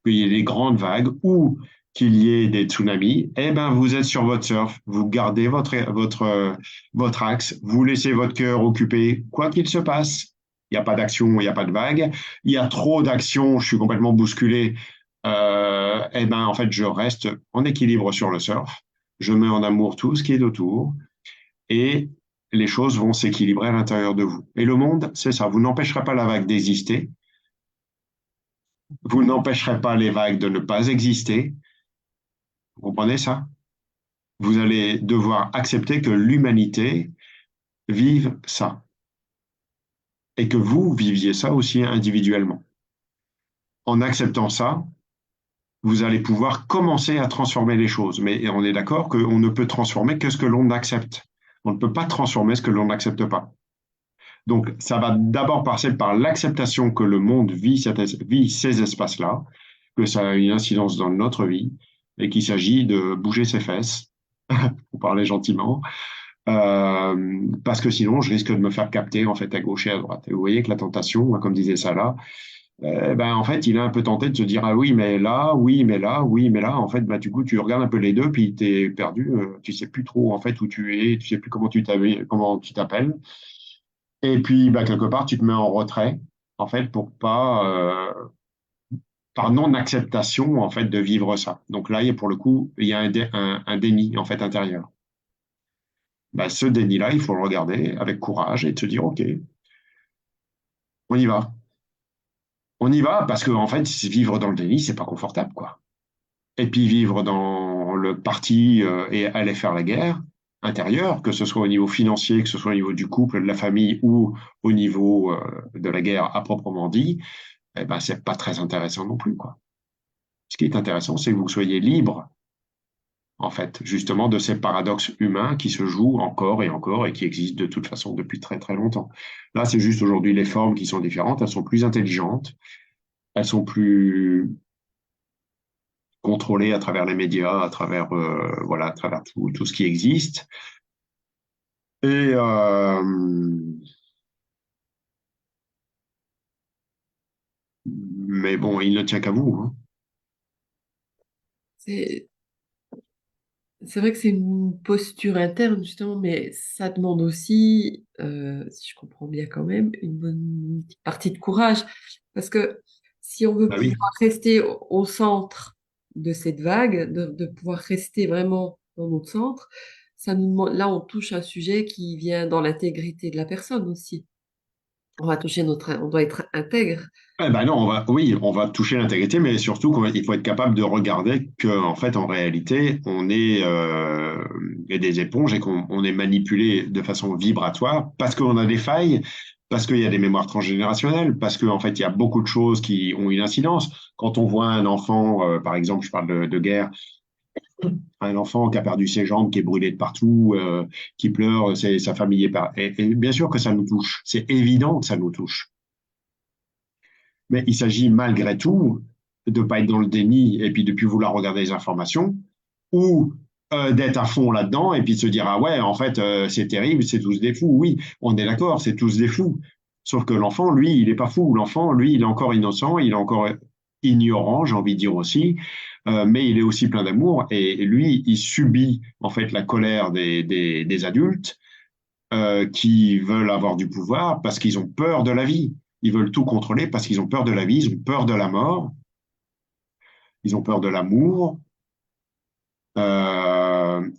qu'il y ait des grandes vagues ou qu'il y ait des tsunamis, eh ben vous êtes sur votre surf, vous gardez votre axe, vous laissez votre cœur occupé, quoi qu'il se passe. Il n'y a pas d'action, il n'y a pas de vague. Il y a trop d'action, je suis complètement bousculé. Eh ben en fait, je reste en équilibre sur le surf. Je mets en amour tout ce qui est autour et les choses vont s'équilibrer à l'intérieur de vous. Et le monde, c'est ça. Vous n'empêcherez pas la vague d'exister. Vous n'empêcherez pas les vagues de ne pas exister. Vous comprenez ça? Vous allez devoir accepter que l'humanité vive ça et que vous viviez ça aussi individuellement. En acceptant ça, vous allez pouvoir commencer à transformer les choses. Mais on est d'accord qu'on ne peut transformer que ce que l'on accepte. On ne peut pas transformer ce que l'on n'accepte pas. Donc, ça va d'abord passer par l'acceptation que le monde vit ces espaces-là, que ça a une incidence dans notre vie, et qu'il s'agit de bouger ses fesses, pour parler gentiment, parce que sinon, je risque de me faire capter en fait à gauche et à droite. Et vous voyez que la tentation, comme disait Salah, ben, en fait, il est un peu tenté de se dire, ah oui, mais là, oui, mais là, oui, mais là. En fait, ben, du coup, tu regardes un peu les deux, puis tu es perdu. Tu sais plus trop, en fait, où tu es, tu sais plus comment tu t'appelles. Et puis, ben, quelque part, tu te mets en retrait, en fait, pour pas, par non-acceptation, en fait, de vivre ça. Donc là, pour le coup, il y a un déni, en fait, intérieur. Ben, ce déni-là, il faut le regarder avec courage et de se dire, OK, on y va. On y va parce que, en fait, vivre dans le déni, c'est pas confortable, quoi. Et puis vivre dans le parti et aller faire la guerre intérieure, que ce soit au niveau financier, que ce soit au niveau du couple, de la famille ou au niveau de la guerre à proprement dit, eh ben, c'est pas très intéressant non plus, quoi. Ce qui est intéressant, c'est que vous soyez libre, en fait, justement, de ces paradoxes humains qui se jouent encore et qui existent de toute façon depuis très, très longtemps. Là, c'est juste aujourd'hui les formes qui sont différentes, elles sont plus intelligentes, elles sont plus contrôlées à travers les médias, à travers, voilà, à travers tout ce qui existe. Et mais bon, il ne tient qu'à vous, hein. C'est c'est vrai que c'est une posture interne, justement, mais ça demande aussi, si je comprends bien quand même, une bonne petite partie de courage. Parce que si on veut Bah pouvoir oui. rester au centre de cette vague, de pouvoir rester vraiment dans notre centre, ça nous demande, là, on touche un sujet qui vient dans l'intégrité de la personne aussi. On doit être intègre. Eh ben non, oui, on va toucher l'intégrité, mais surtout qu'il faut être capable de regarder que, en fait, en réalité, on est des éponges et qu'on est manipulé de façon vibratoire parce qu'on a des failles, parce qu'il y a des mémoires transgénérationnelles, parce qu'en fait, il y a beaucoup de choses qui ont une incidence. Quand on voit un enfant, par exemple, je parle de guerre, un enfant qui a perdu ses jambes, qui est brûlé de partout, qui pleure, sa famille est par... et bien sûr que ça nous touche. C'est évident que ça nous touche. Mais il s'agit malgré tout de ne pas être dans le déni et puis de plus vouloir regarder les informations ou d'être à fond là-dedans et puis de se dire ah ouais, en fait, c'est terrible, c'est tous des fous. Oui, on est d'accord, c'est tous des fous. Sauf que l'enfant, lui, il n'est pas fou. L'enfant, lui, il est encore innocent, il est encore ignorant, j'ai envie de dire aussi, mais il est aussi plein d'amour et lui, il subit en fait la colère des adultes qui veulent avoir du pouvoir parce qu'ils ont peur de la vie. Ils veulent tout contrôler parce qu'ils ont peur de la vie, ils ont peur de la mort, ils ont peur de l'amour,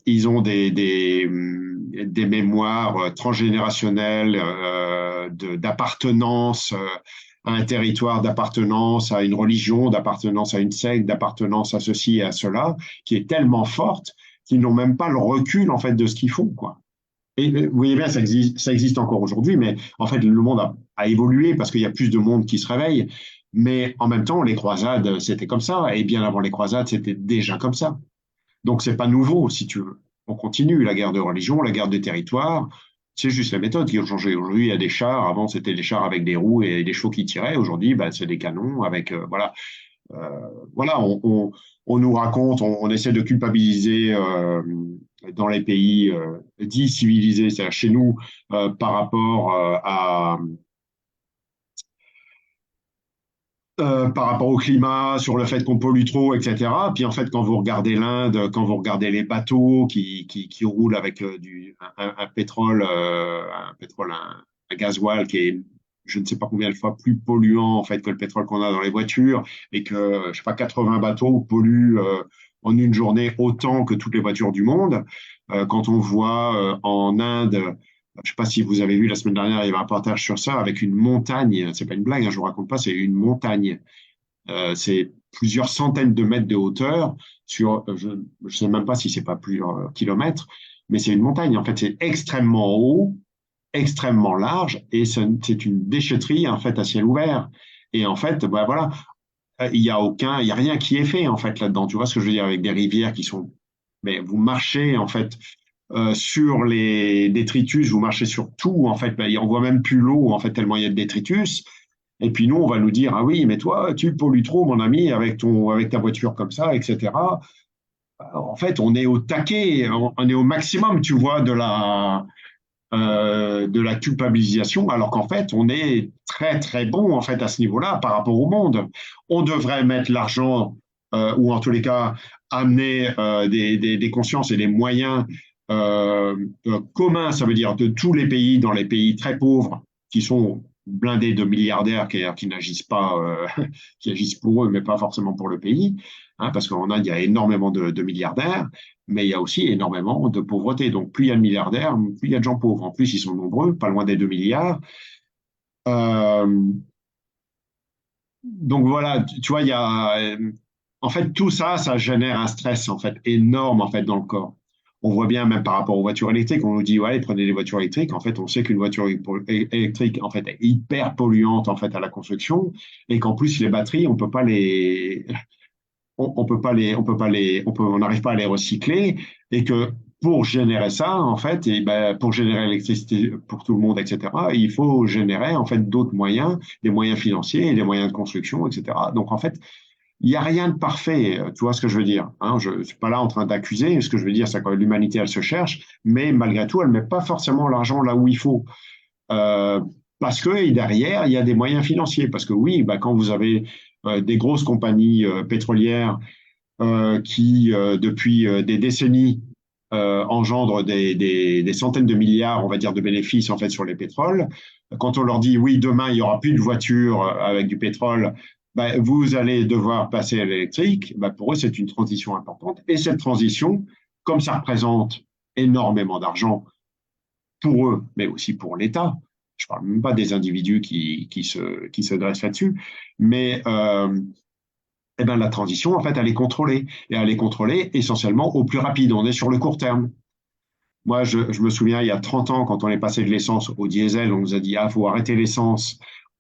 ils ont des mémoires transgénérationnelles d'appartenance à un territoire, d'appartenance à une religion, d'appartenance à une secte, d'appartenance à ceci et à cela, qui est tellement forte qu'ils n'ont même pas le recul en fait de ce qu'ils font, quoi. Et vous voyez bien, ça existe encore aujourd'hui, mais en fait, le monde a évolué parce qu'il y a plus de monde qui se réveille. Mais en même temps, les croisades, c'était comme ça. Et bien avant les croisades, c'était déjà comme ça. Donc, c'est pas nouveau, si tu veux. On continue la guerre de religion, la guerre de territoire. C'est juste la méthode qui a changé. Aujourd'hui, il y a des chars. Avant, c'était des chars avec des roues et des chevaux qui tiraient. Aujourd'hui, bah, c'est des canons avec, voilà. Voilà, on nous raconte, on essaie de culpabiliser dans les pays dits civilisés, c'est-à-dire chez nous, par rapport par rapport au climat, sur le fait qu'on pollue trop, etc. Puis en fait, quand vous regardez l'Inde, quand vous regardez les bateaux qui roulent avec un pétrole, un gasoil qui est, je ne sais pas combien de fois plus polluant en fait que le pétrole qu'on a dans les voitures, et que je sais pas 80 bateaux polluent en une journée autant que toutes les voitures du monde. Quand on voit en Inde je ne sais pas si vous avez vu la semaine dernière, il y avait un reportage sur ça avec une montagne. C'est pas une blague, hein, je vous raconte pas, c'est une montagne. C'est plusieurs centaines de mètres de hauteur sur, je ne sais même pas si c'est pas plusieurs kilomètres, mais c'est une montagne. En fait, c'est extrêmement haut, extrêmement large et c'est une déchetterie en fait à ciel ouvert. Et en fait, bah, voilà, il y a rien qui est fait en fait là-dedans. Tu vois ce que je veux dire avec des rivières qui sont, mais vous marchez en fait sur les détritus, vous marchez sur tout en fait. Ben, on voit même plus l'eau en fait tellement il y a de détritus. Et puis nous, on va nous dire ah oui, mais toi, tu pollues trop, mon ami, avec ta voiture comme ça, etc. En fait, on est au taquet, on est au maximum, tu vois, de la culpabilisation, alors qu'en fait, on est très, très bon en fait à ce niveau-là par rapport au monde. On devrait mettre l'argent, ou en tous les cas, amener des consciences et des moyens communs, ça veut dire de tous les pays, dans les pays très pauvres, qui sont blindés de milliardaires qui n'agissent pas, qui agissent pour eux, mais pas forcément pour le pays, hein, parce qu'en Inde, il y a énormément de milliardaires, mais il y a aussi énormément de pauvreté. Donc, plus il y a de milliardaires, plus il y a de gens pauvres. En plus, ils sont nombreux, pas loin des 2 milliards. Euh, donc voilà, tu vois, en fait, tout ça, ça génère un stress en fait énorme en fait dans le corps. On voit bien même par rapport aux voitures électriques, on nous dit ouais, prenez des voitures électriques. En fait, on sait qu'une voiture électrique en fait est hyper polluante en fait à la construction et qu'en plus les batteries, on n'arrive pas à les recycler et que pour générer ça, en fait, et ben, pour générer l'électricité pour tout le monde, etc., il faut générer en fait d'autres moyens, des moyens financiers et des moyens de construction, etc. Donc en fait, il n'y a rien de parfait, tu vois ce que je veux dire, hein, je ne suis pas là en train d'accuser, ce que je veux dire, c'est que l'humanité, elle se cherche, mais malgré tout, elle ne met pas forcément l'argent là où il faut. Euh, Parce que derrière, il y a des moyens financiers. Parce que oui, bah, quand vous avez des grosses compagnies pétrolières qui, depuis des décennies, engendrent des centaines de milliards, on va dire, de bénéfices en fait sur les pétroles. Quand on leur dit oui, demain il y aura plus de voitures avec du pétrole, ben, vous allez devoir passer à l'électrique. Ben, pour eux, c'est une transition importante. Et cette transition, comme ça représente énormément d'argent pour eux, mais aussi pour l'État. Je ne parle même pas des individus qui se dressent là-dessus, mais eh ben, la transition, en fait, elle est contrôlée. Et elle est contrôlée essentiellement au plus rapide. On est sur le court terme. Moi, je me souviens, il y a 30 ans, quand on est passé de l'essence au diesel, on nous a dit, ah, faut arrêter l'essence,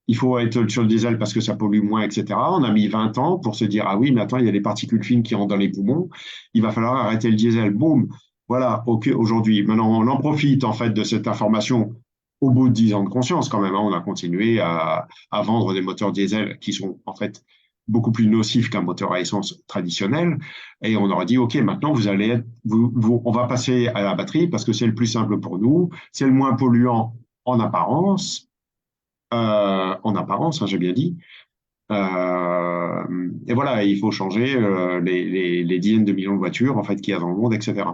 il faut être sur le diesel parce que ça pollue moins, etc. On a mis 20 ans pour se dire, ah oui, mais attends, il y a des particules fines qui rentrent dans les poumons, il va falloir arrêter le diesel. Boum, voilà, ok, aujourd'hui. Maintenant, on en profite, en fait, de cette information au bout de 10 ans de conscience, quand même, hein. On a continué à vendre des moteurs diesel qui sont, en fait, beaucoup plus nocifs qu'un moteur à essence traditionnel. Et on aurait dit, OK, maintenant, on va passer à la batterie parce que c'est le plus simple pour nous, c'est le moins polluant en apparence, hein, j'ai bien dit. Et voilà, il faut changer les dizaines de millions de voitures en fait qu'il y a dans le monde, etc.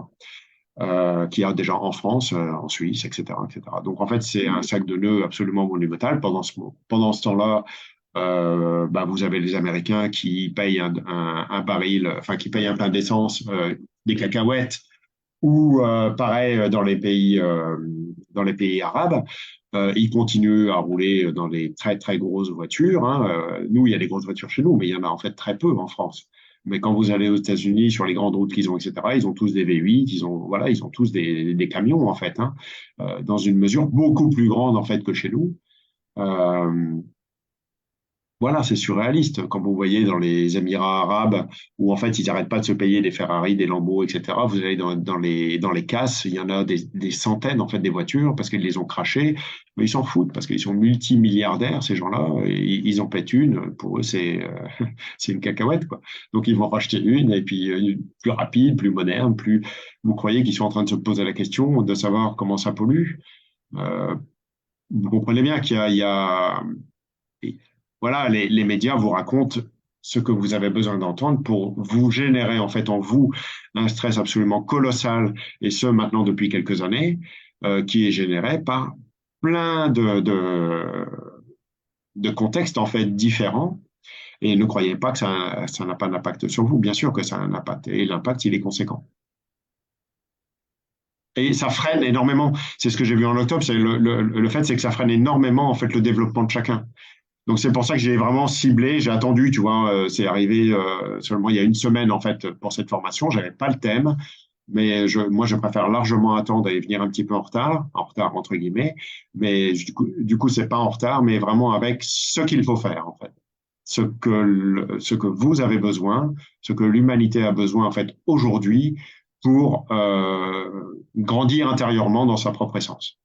Qu'il y a déjà en France, en Suisse, etc., etc. Donc en fait, c'est un sac de nœuds absolument monumental. Pendant ce temps-là, bah, vous avez les Américains qui payent un baril, enfin qui payent un pain d'essence, des cacahuètes, ou pareil dans les pays arabes, ils continuent à rouler dans des très très grosses voitures, hein. Nous, il y a des grosses voitures chez nous, mais il y en a en fait très peu en France. Mais quand vous allez aux États-Unis, sur les grandes routes qu'ils ont, etc., ils ont tous des V8, voilà, ils ont tous des camions en fait, hein, dans une mesure beaucoup plus grande en fait que chez nous. Euh, voilà, c'est surréaliste. Quand vous voyez dans les Émirats arabes, où en fait ils n'arrêtent pas de se payer des Ferrari, des Lambeaux, etc. Vous allez dans les casses, il y en a des centaines en fait des voitures parce qu'ils les ont crachées, mais ils s'en foutent parce qu'ils sont multimilliardaires ces gens-là. Ils en pètent une, pour eux c'est une cacahuète quoi. Donc ils vont racheter une et puis plus rapide, plus moderne, plus. Vous croyez qu'ils sont en train de se poser la question de savoir comment ça pollue? Euh, vous comprenez bien et voilà, les médias vous racontent ce que vous avez besoin d'entendre pour vous générer en fait en vous un stress absolument colossal, et ce maintenant depuis quelques années, qui est généré par plein de contextes en fait différents. Et ne croyez pas que ça n'a pas d'impact sur vous. Bien sûr que ça a un impact, et l'impact, il est conséquent. Et ça freine énormément. C'est ce que j'ai vu en octobre. Le fait, c'est que ça freine énormément en fait le développement de chacun. Donc c'est pour ça que j'ai vraiment ciblé, j'ai attendu, tu vois, c'est arrivé seulement il y a une semaine en fait pour cette formation, j'avais pas le thème, mais moi je préfère largement attendre et venir un petit peu en retard entre guillemets, mais du coup c'est pas en retard, mais vraiment avec ce qu'il faut faire en fait. ce que vous avez besoin, ce que l'humanité a besoin en fait aujourd'hui pour grandir intérieurement dans sa propre essence.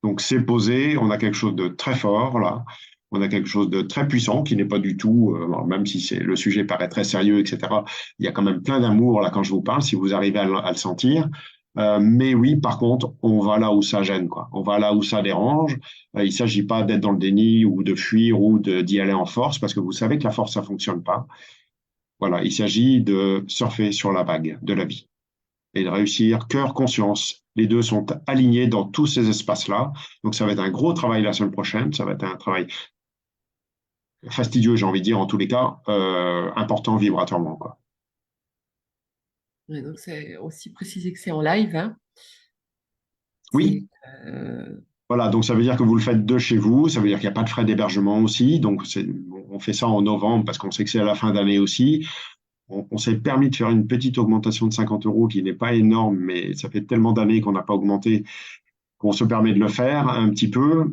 Donc c'est posé, on a quelque chose de très fort là, on a quelque chose de très puissant qui n'est pas du tout, même si le sujet paraît très sérieux, etc. Il y a quand même plein d'amour là quand je vous parle, si vous arrivez à le sentir. Mais oui, par contre, on va là où ça gêne, quoi. On va là où ça dérange. Il ne s'agit pas d'être dans le déni ou de fuir ou d'y aller en force, parce que vous savez que la force, ça fonctionne pas. Voilà, il s'agit de surfer sur la vague de la vie et de réussir cœur, conscience. Les deux sont alignés dans tous ces espaces-là. Donc, ça va être un gros travail la semaine prochaine. Ça va être un travail fastidieux, j'ai envie de dire, en tous les cas, important vibratoirement, quoi. Ouais, donc c'est aussi précisé que c'est en live, hein. Oui, C'est euh, voilà. Donc, ça veut dire que vous le faites de chez vous. Ça veut dire qu'il n'y a pas de frais d'hébergement aussi. Donc, on fait ça en novembre parce qu'on sait que c'est à la fin d'année aussi. On s'est permis de faire une petite augmentation de 50 euros qui n'est pas énorme, mais ça fait tellement d'années qu'on n'a pas augmenté qu'on se permet de le faire un petit peu.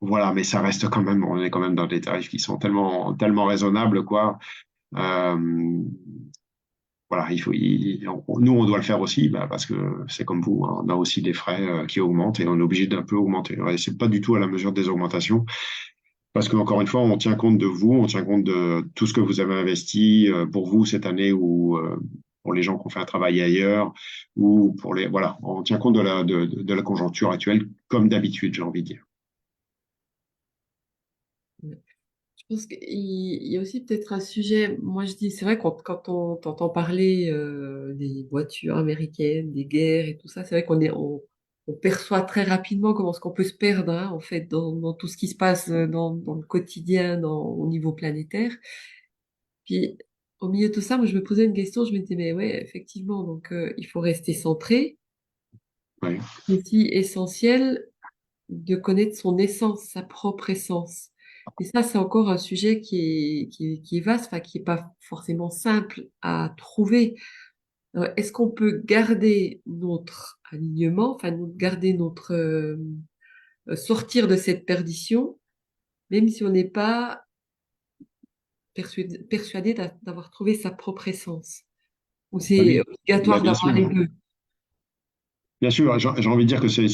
Voilà, mais ça reste quand même, on est quand même dans des tarifs qui sont tellement, tellement raisonnables, quoi. Euh, voilà, nous, on doit le faire aussi, bah, parce que c'est comme vous, hein, on a aussi des frais qui augmentent et on est obligé d'un peu augmenter. Ouais, c'est pas du tout à la mesure des augmentations, parce que encore une fois, on tient compte de vous, on tient compte de tout ce que vous avez investi pour vous cette année ou pour les gens qui ont fait un travail ailleurs ou pour les, voilà, on tient compte de la conjoncture actuelle comme d'habitude, j'ai envie de dire. Je pense qu'il y a aussi peut-être un sujet, moi je dis, c'est vrai quand on t'entend parler des voitures américaines, des guerres et tout ça, c'est vrai on perçoit très rapidement comment est-ce qu'on peut se perdre, hein, en fait dans tout ce qui se passe dans le quotidien, au niveau planétaire. Puis au milieu de tout ça, moi je me posais une question, je me disais, mais ouais, effectivement, donc il faut rester centré, Ouais. mais aussi essentiel de connaître son essence, sa propre essence. Et ça, c'est encore un sujet qui est vaste, enfin, qui est pas forcément simple à trouver. Est-ce qu'on peut garder notre alignement, enfin, garder notre, sortir de cette perdition, même si on n'est pas persuadé d'avoir trouvé sa propre essence? Ou Ah c'est oui, bah, obligatoire bien d'avoir sûr. les deux? Bien sûr, j'ai envie de dire que c'est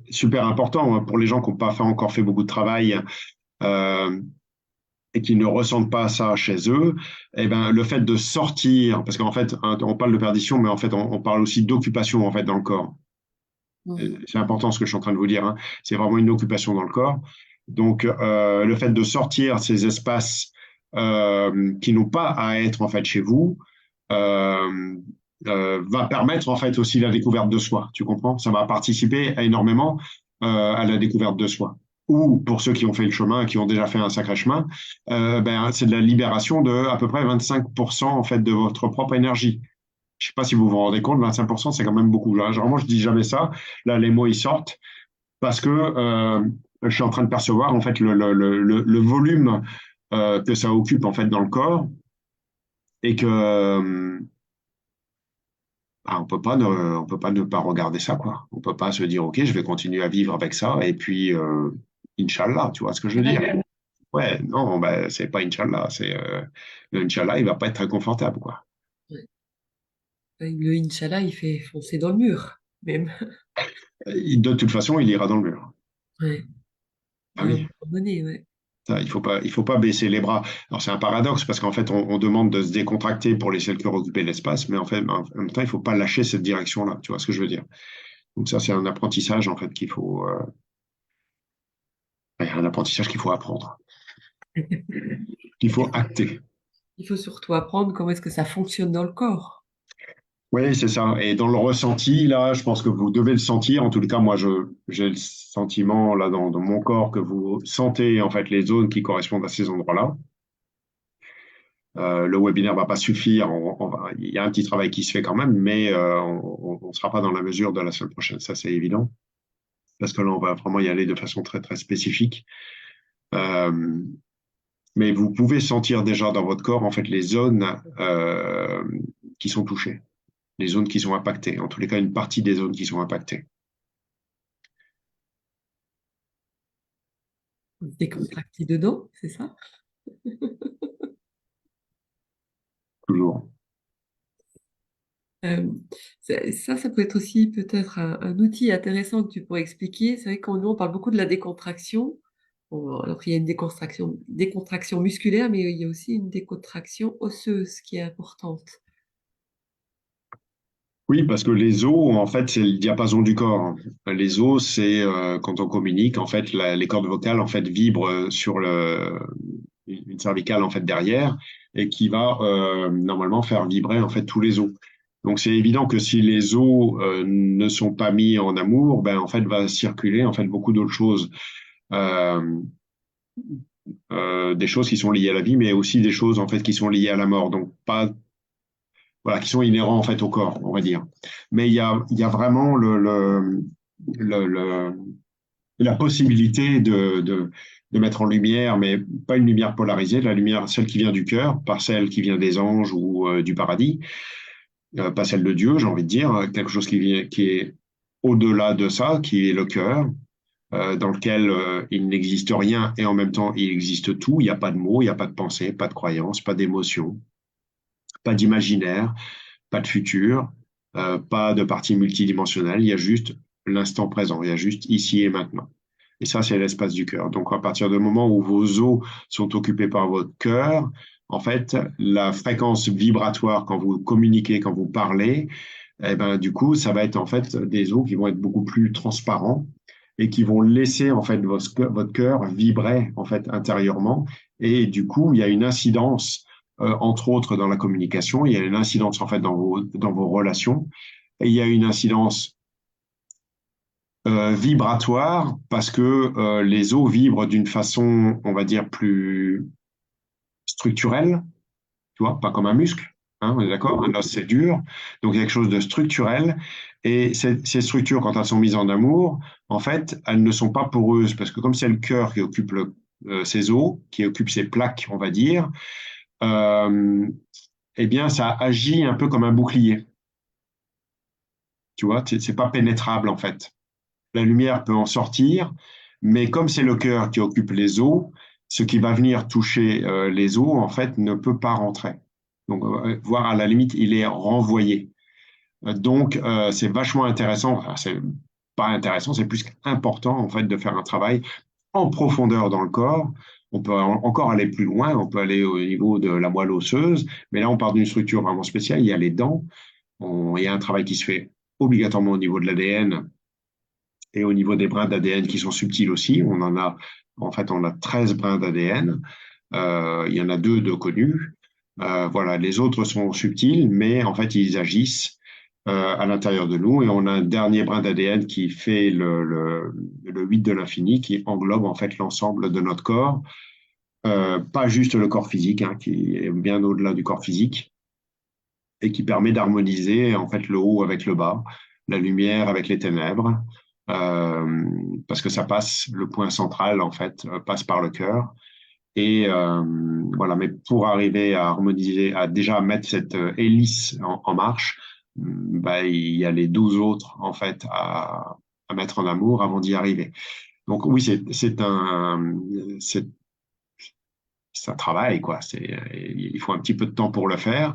super important hein, pour les gens qui n'ont pas encore fait beaucoup de travail euh, et qui ne ressentent pas ça chez eux. Eh ben, le fait de sortir, parce qu'en fait, hein, on parle de perdition, mais en fait, on parle aussi d'occupation en fait dans le corps. Mhm. C'est important ce que je suis en train de vous dire. Hein. C'est vraiment une occupation dans le corps. Donc, le fait de sortir ces espaces qui n'ont pas à être en fait chez vous euh, va permettre en fait aussi la découverte de soi. Tu comprends? Ça va participer énormément à la découverte de soi. Ou pour ceux qui ont fait le chemin, qui ont déjà fait un sacré chemin, ben, c'est de la libération de à peu près 25% en fait de votre propre énergie. Je sais pas si vous vous rendez compte, 25%, c'est quand même beaucoup. Généralement, je dis jamais ça. Là, les mots, ils sortent parce que je suis en train de percevoir, en fait, le volume que ça occupe, en fait, dans le corps et que, on peut pas ne pas regarder ça, quoi. On peut pas se dire, OK, je vais continuer à vivre avec ça et puis, Inch'Allah, tu vois ce que je veux dire? Ouais, non, ben, c'est pas Inch'Allah, le Inch'Allah, il va pas être très confortable, quoi. Ouais. Le Inch'Allah, il fait foncer dans le mur, même. De toute façon, il ira dans le mur. Ouais. À Ah un oui. moment donné, ouais. Ça, il faut pas baisser les bras. Alors c'est un paradoxe parce qu'en fait on demande de se décontracter pour laisser le cœur occuper l'espace, mais en fait en même temps il faut pas lâcher cette direction-là. Tu vois ce que je veux dire? Donc ça c'est un apprentissage en fait un apprentissage qu'il faut apprendre, qu'il faut acter. Il faut surtout apprendre comment est-ce que ça fonctionne dans le corps. Oui, c'est ça. Et dans le ressenti, là, je pense que vous devez le sentir. En tout cas, moi, j'ai le sentiment là dans mon corps que vous sentez en fait les zones qui correspondent à ces endroits-là. Le webinaire va pas suffire. Il y a un petit travail qui se fait quand même, mais on ne sera pas dans la mesure de la semaine prochaine. Ça, c'est évident. Parce que là, on va vraiment y aller de façon très, très spécifique. Euh, mais vous pouvez sentir déjà dans votre corps, en fait, les zones qui sont touchées, les zones qui sont impactées. En tous les cas, une partie des zones qui sont impactées. Décontracté dedans, c'est ça? toujours. Euh, ça peut être aussi peut-être un outil intéressant que tu pourrais expliquer. C'est vrai qu'on nous, on parle beaucoup de la décontraction. Bon, alors il y a une décontraction musculaire, mais il y a aussi une décontraction osseuse qui est importante. Oui, parce que les os, en fait, c'est le diapason du corps, hein. Les os, c'est quand on communique, en fait, les cordes vocales, en fait, vibrent sur une cervicale, en fait, derrière, et qui va normalement faire vibrer, en fait, tous les os. Donc, c'est évident que si les os ne sont pas mis en amour, ben, en fait, va circuler, en fait, beaucoup d'autres choses. Euh, des choses qui sont liées à la vie, mais aussi des choses, en fait, qui sont liées à la mort. Donc, pas voilà, qui sont inhérents en fait au corps, on va dire. Mais il y a vraiment le, le- la possibilité de mettre en lumière, mais pas une lumière polarisée, la lumière, celle qui vient du cœur, pas celle qui vient des anges ou du paradis, pas celle de Dieu, j'ai envie de dire, quelque chose qui est au-delà de ça, qui est le cœur, dans lequel il n'existe rien et en même temps il existe tout. Il n'y a pas de mots, il n'y a pas de pensée, pas de croyance, pas d'émotion, pas d'imaginaire, pas de futur, pas de partie multidimensionnelle, il y a juste l'instant présent, il y a juste ici et maintenant. Et ça, c'est l'espace du cœur. Donc, à partir du moment où vos os sont occupés par votre cœur, en fait, la fréquence vibratoire quand vous communiquez, quand vous parlez, eh ben, du coup, ça va être en fait des os qui vont être beaucoup plus transparents et qui vont laisser en fait votre cœur vibrer en fait intérieurement. Et du coup, il y a une incidence, entre autres dans la communication, il y a une incidence en fait dans vos relations, et il y a une incidence vibratoire parce que les os vibrent d'une façon, on va dire, plus structurelle, tu vois, pas comme un muscle. Hein, on est d'accord? Un os, c'est dur. Donc, il y a quelque chose de structurel. Et ces structures, quand elles sont mises en amour, en fait, elles ne sont pas poreuses parce que comme c'est le cœur qui occupe ces os, qui occupe ces plaques, on va dire, euh, eh bien, ça agit un peu comme un bouclier. Tu vois, c'est pas pénétrable, en fait. La lumière peut en sortir, mais comme c'est le cœur qui occupe les os, ce qui va venir toucher les os, en fait, ne peut pas rentrer. Donc, voire à la limite, il est renvoyé. Donc, c'est vachement intéressant. Enfin, c'est pas intéressant, c'est plus qu'important, en fait, de faire un travail en profondeur dans le corps. On peut encore aller plus loin, on peut aller au niveau de la moelle osseuse, mais là, on part d'une structure vraiment spéciale. Il y a les dents, il y a un travail qui se fait obligatoirement au niveau de l'ADN et au niveau des brins d'ADN qui sont subtils aussi. En fait, on a 13 brins d'ADN. Il y en a deux de connus. Voilà, les autres sont subtils, mais en fait, ils agissent à l'intérieur de nous. Et on a un dernier brin d'ADN qui fait le 8 de l'infini, qui englobe en fait l'ensemble de notre corps. Pas juste le corps physique, hein, qui est bien au-delà du corps physique, et qui permet d'harmoniser en fait le haut avec le bas, la lumière avec les ténèbres, euh, parce que ça passe, le point central en fait passe par le cœur. Et voilà, mais pour arriver à harmoniser, à déjà mettre cette hélice en marche, bah, il y a les 12 autres en fait à mettre en amour avant d'y arriver. Donc oui, c'est un travail quoi. Il faut un petit peu de temps pour le faire,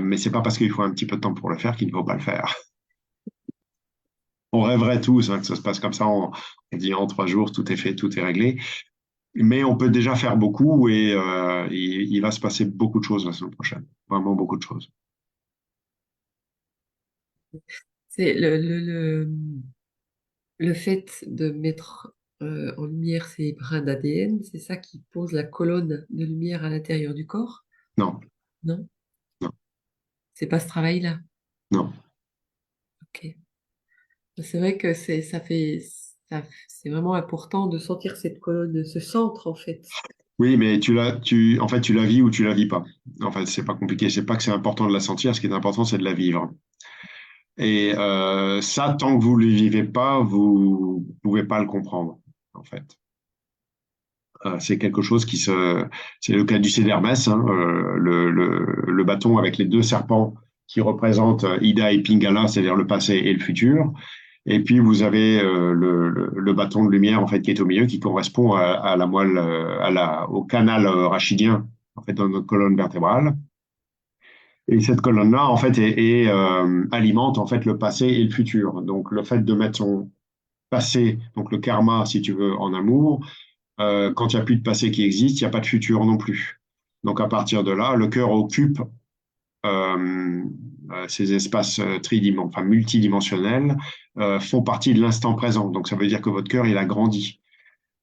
mais c'est pas parce qu'il faut un petit peu de temps pour le faire qu'il ne faut pas le faire. On rêverait tous hein, que ça se passe comme ça. On dit en 3 jours, tout est fait, tout est réglé. Mais on peut déjà faire beaucoup et il va se passer beaucoup de choses la semaine prochaine. Vraiment beaucoup de choses. C'est le fait de mettre en lumière ces brins d'ADN, c'est ça qui pose la colonne de lumière à l'intérieur du corps, Non, non? non, C'est pas ce travail-là. non. Ok. C'est vrai que c'est vraiment important de sentir cette colonne, ce centre en fait. Oui, mais en fait, tu la vis ou tu la vis pas. En fait, c'est pas compliqué. C'est pas que c'est important de la sentir. Ce qui est important, c'est de la vivre. Et ça, tant que vous ne le vivez pas, vous pouvez pas le comprendre. En fait, c'est quelque chose c'est le cas du Cédermès, hein, le bâton avec les deux serpents qui représentent Ida et Pingala, c'est-à-dire le passé et le futur. Et puis vous avez le bâton de lumière en fait qui est au milieu, qui correspond à la moelle, au canal rachidien en fait dans notre colonne vertébrale. Et cette colonne-là en fait alimente en fait le passé et le futur. Donc le fait de mettre son passé, donc le karma si tu veux, en amour, quand il n'y a plus de passé qui existe, il n'y a pas de futur non plus. Donc à partir de là, le cœur occupe euh, ces espaces enfin, multidimensionnels font partie de l'instant présent. Donc ça veut dire que votre cœur, il a grandi.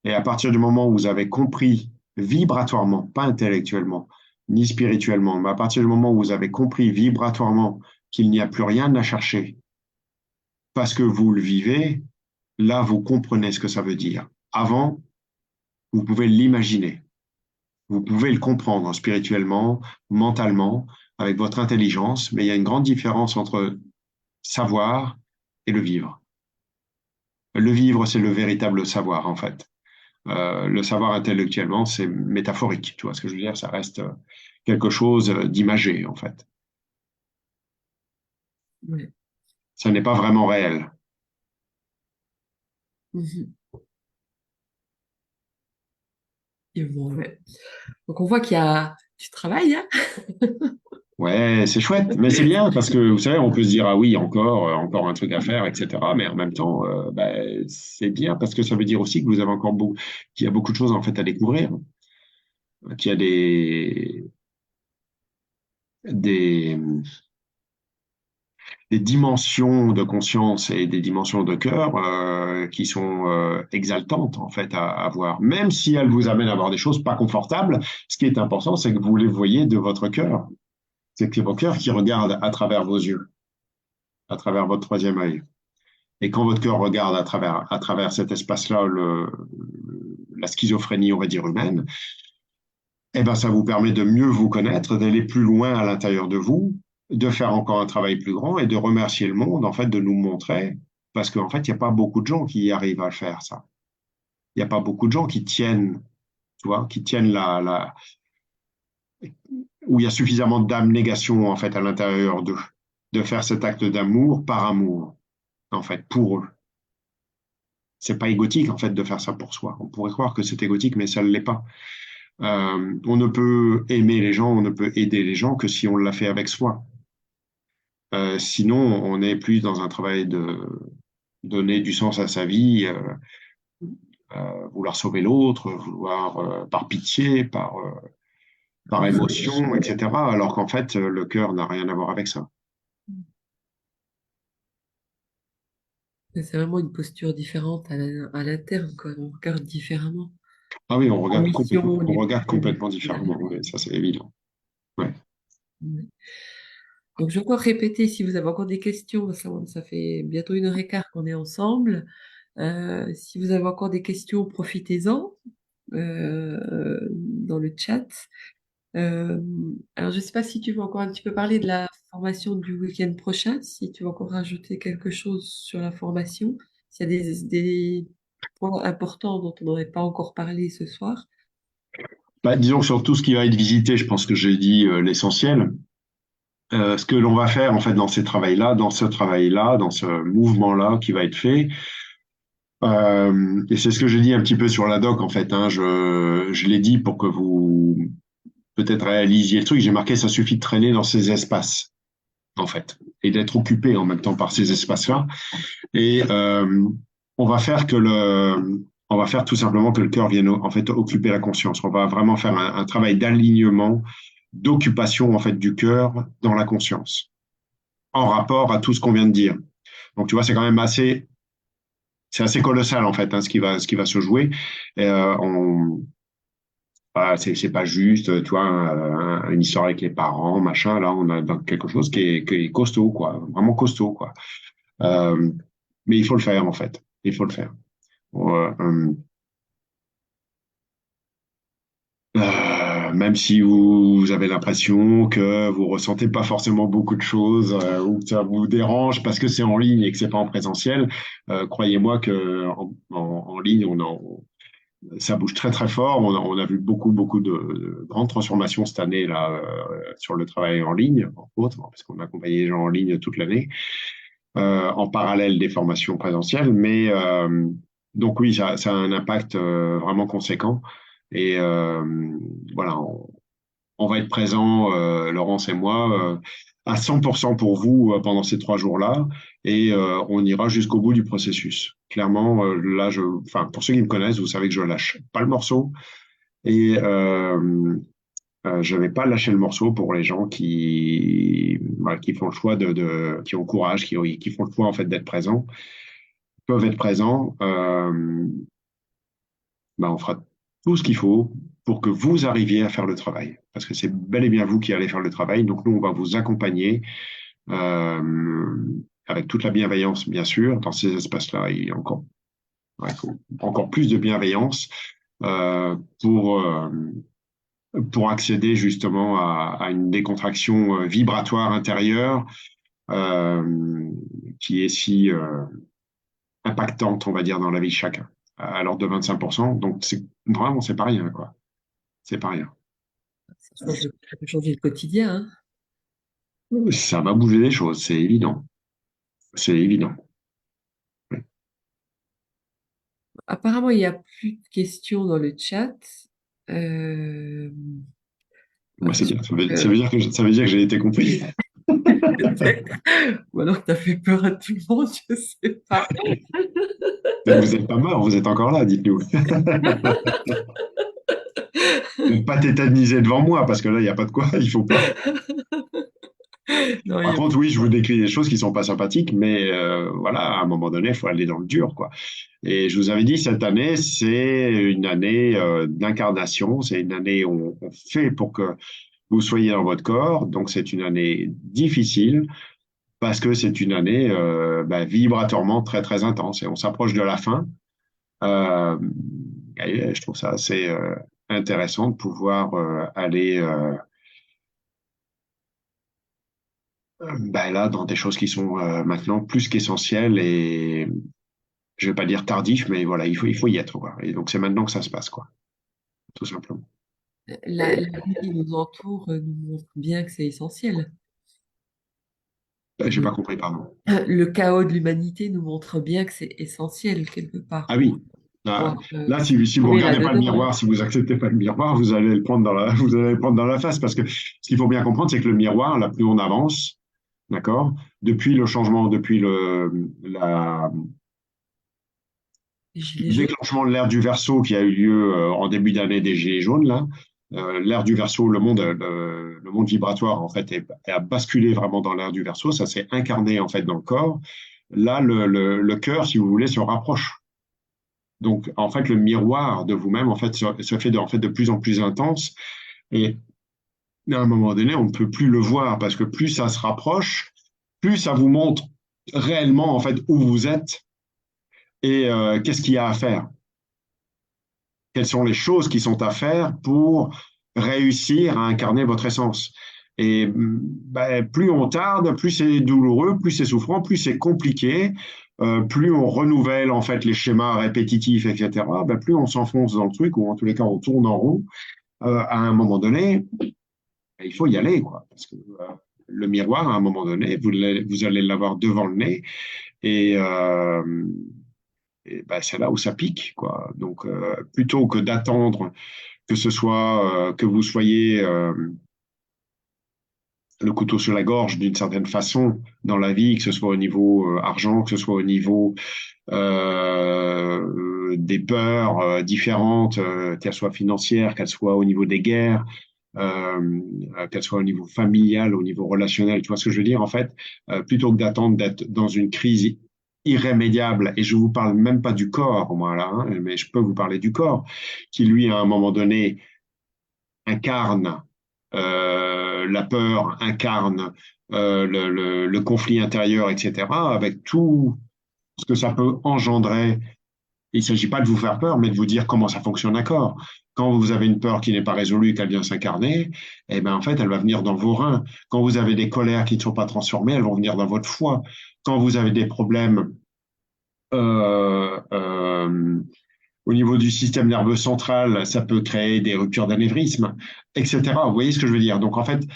Et à partir du moment où vous avez compris vibratoirement, pas intellectuellement, ni spirituellement, mais à partir du moment où vous avez compris vibratoirement qu'il n'y a plus rien à chercher parce que vous le vivez, là, vous comprenez ce que ça veut dire. Avant, vous pouvez l'imaginer. Vous pouvez le comprendre spirituellement, mentalement, avec votre intelligence, mais il y a une grande différence entre savoir et le vivre. Le vivre, c'est le véritable savoir, en fait. Le savoir intellectuellement, c'est métaphorique. Tu vois ce que je veux dire? Ça reste quelque chose d'imagé, en fait. Ouais. Ça n'est pas vraiment réel. Mhm. Et bon, ouais. Donc on voit qu'il y a du travail, hein. Ouais, c'est chouette, mais c'est bien parce que vous savez, on peut se dire ah oui, encore un truc à faire, etc. Mais en même temps, c'est bien parce que ça veut dire aussi que vous avez encore beaucoup, qu'il y a beaucoup de choses en fait à découvrir, qu'il y a des, des dimensions de conscience et des dimensions de cœur qui sont exaltantes en fait à voir, même si elles vous amènent à voir des choses pas confortables. Ce qui est important, c'est que vous les voyez de votre cœur, c'est que c'est votre cœur qui regarde à travers vos yeux, à travers votre troisième œil. Et quand votre cœur regarde à travers cet espace-là, la schizophrénie, on va dire, humaine, eh ben, ça vous permet de mieux vous connaître, d'aller plus loin à l'intérieur de vous, de faire encore un travail plus grand et de remercier le monde, en fait, de nous montrer, parce qu'en fait, il n'y a pas beaucoup de gens qui arrivent à le faire, ça. Il n'y a pas beaucoup de gens qui tiennent, tu vois, qui tiennent où il y a suffisamment d'abnégation, en fait, à l'intérieur d'eux, de faire cet acte d'amour par amour, en fait, pour eux. C'est pas égotique, en fait, de faire ça pour soi. On pourrait croire que c'est égotique, mais ça ne l'est pas. On ne peut aimer les gens, on ne peut aider les gens que si on l'a fait avec soi. Sinon, on est plus dans un travail de donner du sens à sa vie, vouloir sauver l'autre, vouloir par pitié, par émotion, etc. Alors qu'en fait, le cœur n'a rien à voir avec ça. C'est vraiment une posture différente à l'interne, quoi. On regarde différemment. Ah oui, En mission, on les regarde problèmes. complètement différemment. Oui, ça c'est évident. Ouais. Ouais. Donc, je vais encore répéter, si vous avez encore des questions, ça fait bientôt 1 heure et quart qu'on est ensemble. Si vous avez encore des questions, profitez-en dans le chat. Euh, alors, je ne sais pas si tu veux encore un petit peu parler de la formation du week-end prochain, si tu veux encore rajouter quelque chose sur la formation, s'il y a des points importants dont on n'aurait pas encore parlé ce soir. Bah, disons que sur tout ce qui va être visité, je pense que j'ai dit l'essentiel. Ce que l'on va faire en fait dans ce travail-là, dans ce mouvement-là qui va être fait, et c'est ce que j'ai dit un petit peu sur la doc en fait. Hein, je l'ai dit pour que vous peut-être réalisiez le truc. J'ai marqué ça suffit de traîner dans ces espaces en fait et d'être occupé en même temps par ces espaces-là. Et on va faire tout simplement que le cœur vienne en fait occuper la conscience. On va vraiment faire un travail d'alignement, d'occupation en fait du cœur dans la conscience, en rapport à tout ce qu'on vient de dire. Donc tu vois, c'est quand même c'est assez colossal en fait hein, ce qui va se jouer. Et, c'est pas juste, tu vois, une histoire avec les parents, machin. Là, on a donc quelque chose qui est costaud, quoi, vraiment costaud, quoi. Euh, mais il faut le faire en fait. Il faut le faire. Même si vous avez l'impression que vous ressentez pas forcément beaucoup de choses ou que ça vous dérange parce que c'est en ligne et que c'est pas en présentiel, croyez-moi que en ligne, ça bouge très très fort. On a vu beaucoup de grandes transformations cette année là sur le travail en ligne, entre autres, parce qu'on a accompagné les gens en ligne toute l'année. en parallèle des formations présentielles. Mais donc oui, ça a un impact vraiment conséquent. Et voilà, on va être présent, Laurence et moi, à 100% pour vous pendant ces 3 jours-là, et on ira jusqu'au bout du processus. Clairement, là, enfin, pour ceux qui me connaissent, vous savez que je lâche pas le morceau, et je vais pas lâcher le morceau pour les gens qui, voilà, qui font le choix qui ont courage, qui font le choix en fait d'être présents, peuvent être présents. Ben, on fera tout ce qu'il faut pour que vous arriviez à faire le travail. Parce que c'est bel et bien vous qui allez faire le travail. Donc nous, on va vous accompagner euh, avec toute la bienveillance, bien sûr. Dans ces espaces-là, il y a encore, ouais, encore plus de bienveillance euh, pour, euh, pour accéder justement à une décontraction vibratoire intérieure euh, qui est si impactante, on va dire, dans la vie de chacun, à l'ordre de 25%. Donc, vraiment, c'est pas rien, quoi. C'est pas rien. Ça peut changer le quotidien, hein. Ça va bouger les choses, c'est évident. C'est évident. Apparemment, il n'y a plus de questions dans le chat. Euh, Moi, c'est je bien. crois Ça veut dire que j'ai été compris. ou alors tu as fait peur à tout le monde, je ne sais pas. Mais vous n'êtes pas mort, vous êtes encore là, dites-nous. Ne pas tétaniser devant moi, parce que là, il n'y a pas de quoi, il faut pas. Non, il Par y a contre, oui, je vous décris des choses qui sont pas sympathiques, mais voilà, à un moment donné, il faut aller dans le dur, quoi. Et je vous avais dit, cette année, c'est une année d'incarnation, c'est une année où on fait pour que vous soyez dans votre corps, donc c'est une année difficile, parce que c'est une année vibratoirement très, très intense, et on s'approche de la fin. Euh, et je trouve ça assez intéressant de pouvoir aller là dans des choses qui sont maintenant plus qu'essentielles et je vais pas dire tardif, mais voilà, il faut y être, quoi. Et donc c'est maintenant que ça se passe, quoi, tout simplement. la vie qui nous entoure nous montre bien que c'est essentiel. J'ai Le, pas compris, pardon. le chaos de l'humanité nous montre bien que c'est essentiel quelque part Ah pour oui. Là, pouvoir là, si vous trouver regardez pas le là-dedans, hein. miroir, si vous acceptez pas le miroir, vous allez le prendre vous allez le prendre dans la face parce que ce qu'il faut bien comprendre, c'est que le miroir, là, plus on avance, d'accord, depuis le changement, depuis Les gilets le jaunes. déclenchement de l'ère du Verseau qui a eu lieu en début d'année des Gilets jaunes, là, l'ère du Verseau, le monde vibratoire, en fait, a basculé vraiment dans l'ère du Verseau. Ça s'est incarné, en fait, dans le corps. Là, le cœur, si vous voulez, se rapproche. Donc, en fait, le miroir de vous-même, en fait, se fait en fait, de plus en plus intense. Et à un moment donné, on ne peut plus le voir parce que plus ça se rapproche, plus ça vous montre réellement, en fait, où vous êtes et qu'est-ce qu'il y a à faire. Quelles sont les choses qui sont à faire pour réussir à incarner votre essence. Et plus on tarde, plus c'est douloureux, plus c'est souffrant, plus c'est compliqué, plus on renouvelle en fait les schémas répétitifs, etc. Plus on s'enfonce dans le truc, ou en tous les cas on tourne en rond. À un moment donné, il faut y aller, quoi, parce que le miroir, à un moment donné, vous allez l'avoir devant le nez, et, c'est là où ça pique, quoi. Donc, plutôt que d'attendre que ce soit que vous soyez le couteau sur la gorge d'une certaine façon dans la vie, que ce soit au niveau argent, que ce soit au niveau des peurs différentes, qu'elles soient financières, qu'elles soient au niveau des guerres, qu'elles soient au niveau familial, au niveau relationnel. Tu vois ce que je veux dire en fait? Plutôt que d'attendre d'être dans une crise irrémédiable, et je vous parle même pas du corps, moi là, hein, mais je peux vous parler du corps, qui lui, à un moment donné, incarne la peur, incarne le conflit intérieur, etc., avec tout ce que ça peut engendrer. Il ne s'agit pas de vous faire peur, mais de vous dire comment ça fonctionne un corps. Quand vous avez une peur qui n'est pas résolue et qu'elle vient s'incarner, eh ben, en fait, elle va venir dans vos reins. Quand vous avez des colères qui ne sont pas transformées, elles vont venir dans votre foie. Quand vous avez des problèmes euh, euh, au niveau du système nerveux central, ça peut créer des ruptures d'anévrisme, etc. Vous voyez ce que je veux dire? Donc, en fait,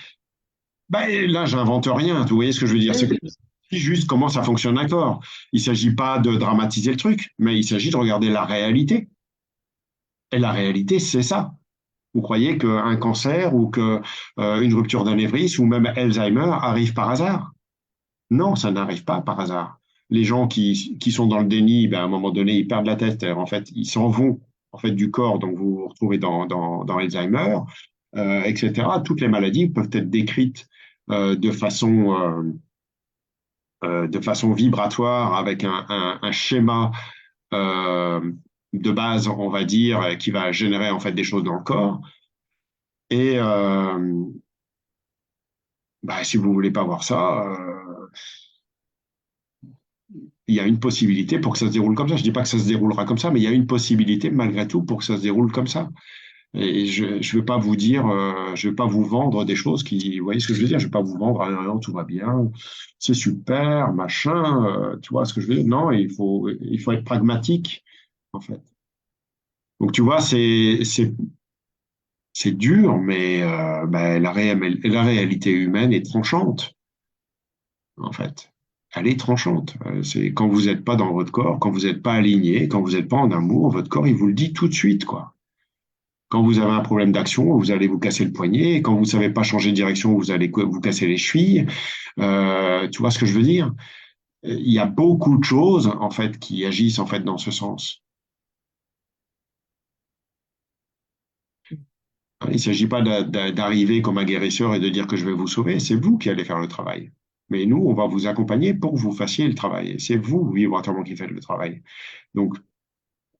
là, j'invente rien. Vous voyez ce que je veux dire? Oui, dis juste comment ça fonctionne un corps. Il ne s'agit pas de dramatiser le truc, mais il s'agit de regarder la réalité. Et la réalité, c'est ça. Vous croyez qu'un cancer ou qu'une rupture d'anévrisme ou même Alzheimer arrive par hasard? Non, ça n'arrive pas par hasard. Les gens qui sont dans le déni, ben, à un moment donné, ils perdent la tête. En fait, ils s'en vont en fait, du corps, donc vous vous retrouvez dans Alzheimer, etc. Toutes les maladies peuvent être décrites euh, de façon, euh, de façon vibratoire avec un schéma euh, de base, on va dire, qui va générer en fait des choses dans le corps. Et bah, si vous voulez pas voir ça, il y a une possibilité pour que ça se déroule comme ça. Je dis pas que ça se déroulera comme ça, mais il y a une possibilité malgré tout pour que ça se déroule comme ça. Et je veux pas vous dire, je veux pas vous vendre des choses qui, vous voyez ce que je veux dire? Je veux pas vous vendre, ah, non, tout va bien, c'est super, machin, tu vois ce que je veux dire? Non, il faut être pragmatique, en fait. Donc, tu vois, c'est dur, mais ben, la réalité humaine est tranchante, en fait. Elle est tranchante. C'est quand vous n'êtes pas dans votre corps, quand vous n'êtes pas aligné, quand vous n'êtes pas en amour, votre corps, il vous le dit tout de suite, quoi. Quand vous avez un problème d'action, vous allez vous casser le poignet. Quand vous ne savez pas changer de direction, vous allez vous casser les chevilles. Tu vois ce que je veux dire? Il y a beaucoup de choses, en fait, qui agissent, en fait, dans ce sens. Il ne s'agit pas d'arriver comme un guérisseur et de dire que je vais vous sauver. C'est vous qui allez faire le travail. Mais nous, on va vous accompagner pour que vous fassiez le travail. Et c'est vous, vibratoirement, qui faites le travail. Donc,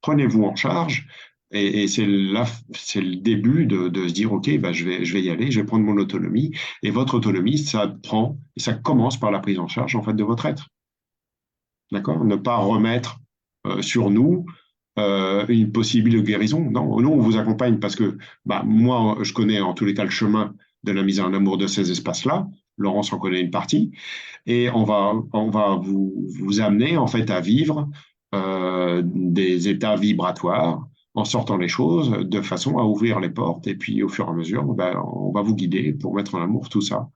prenez-vous en charge. Et c'est là, c'est le début de se dire, OK, bah, je vais y aller, je vais prendre mon autonomie. Et votre autonomie, ça prend, et ça commence par la prise en charge, en fait, de votre être. D'accord? Ne pas remettre sur nous une possible guérison. Non, nous, on vous accompagne parce que bah, moi, je connais en tous les cas le chemin de la mise en amour de ces espaces-là. Laurence en connaît une partie. Et on va vous amener en fait à vivre des états vibratoires en sortant les choses de façon à ouvrir les portes. Et puis au fur et à mesure, ben, on va vous guider pour mettre en amour tout ça.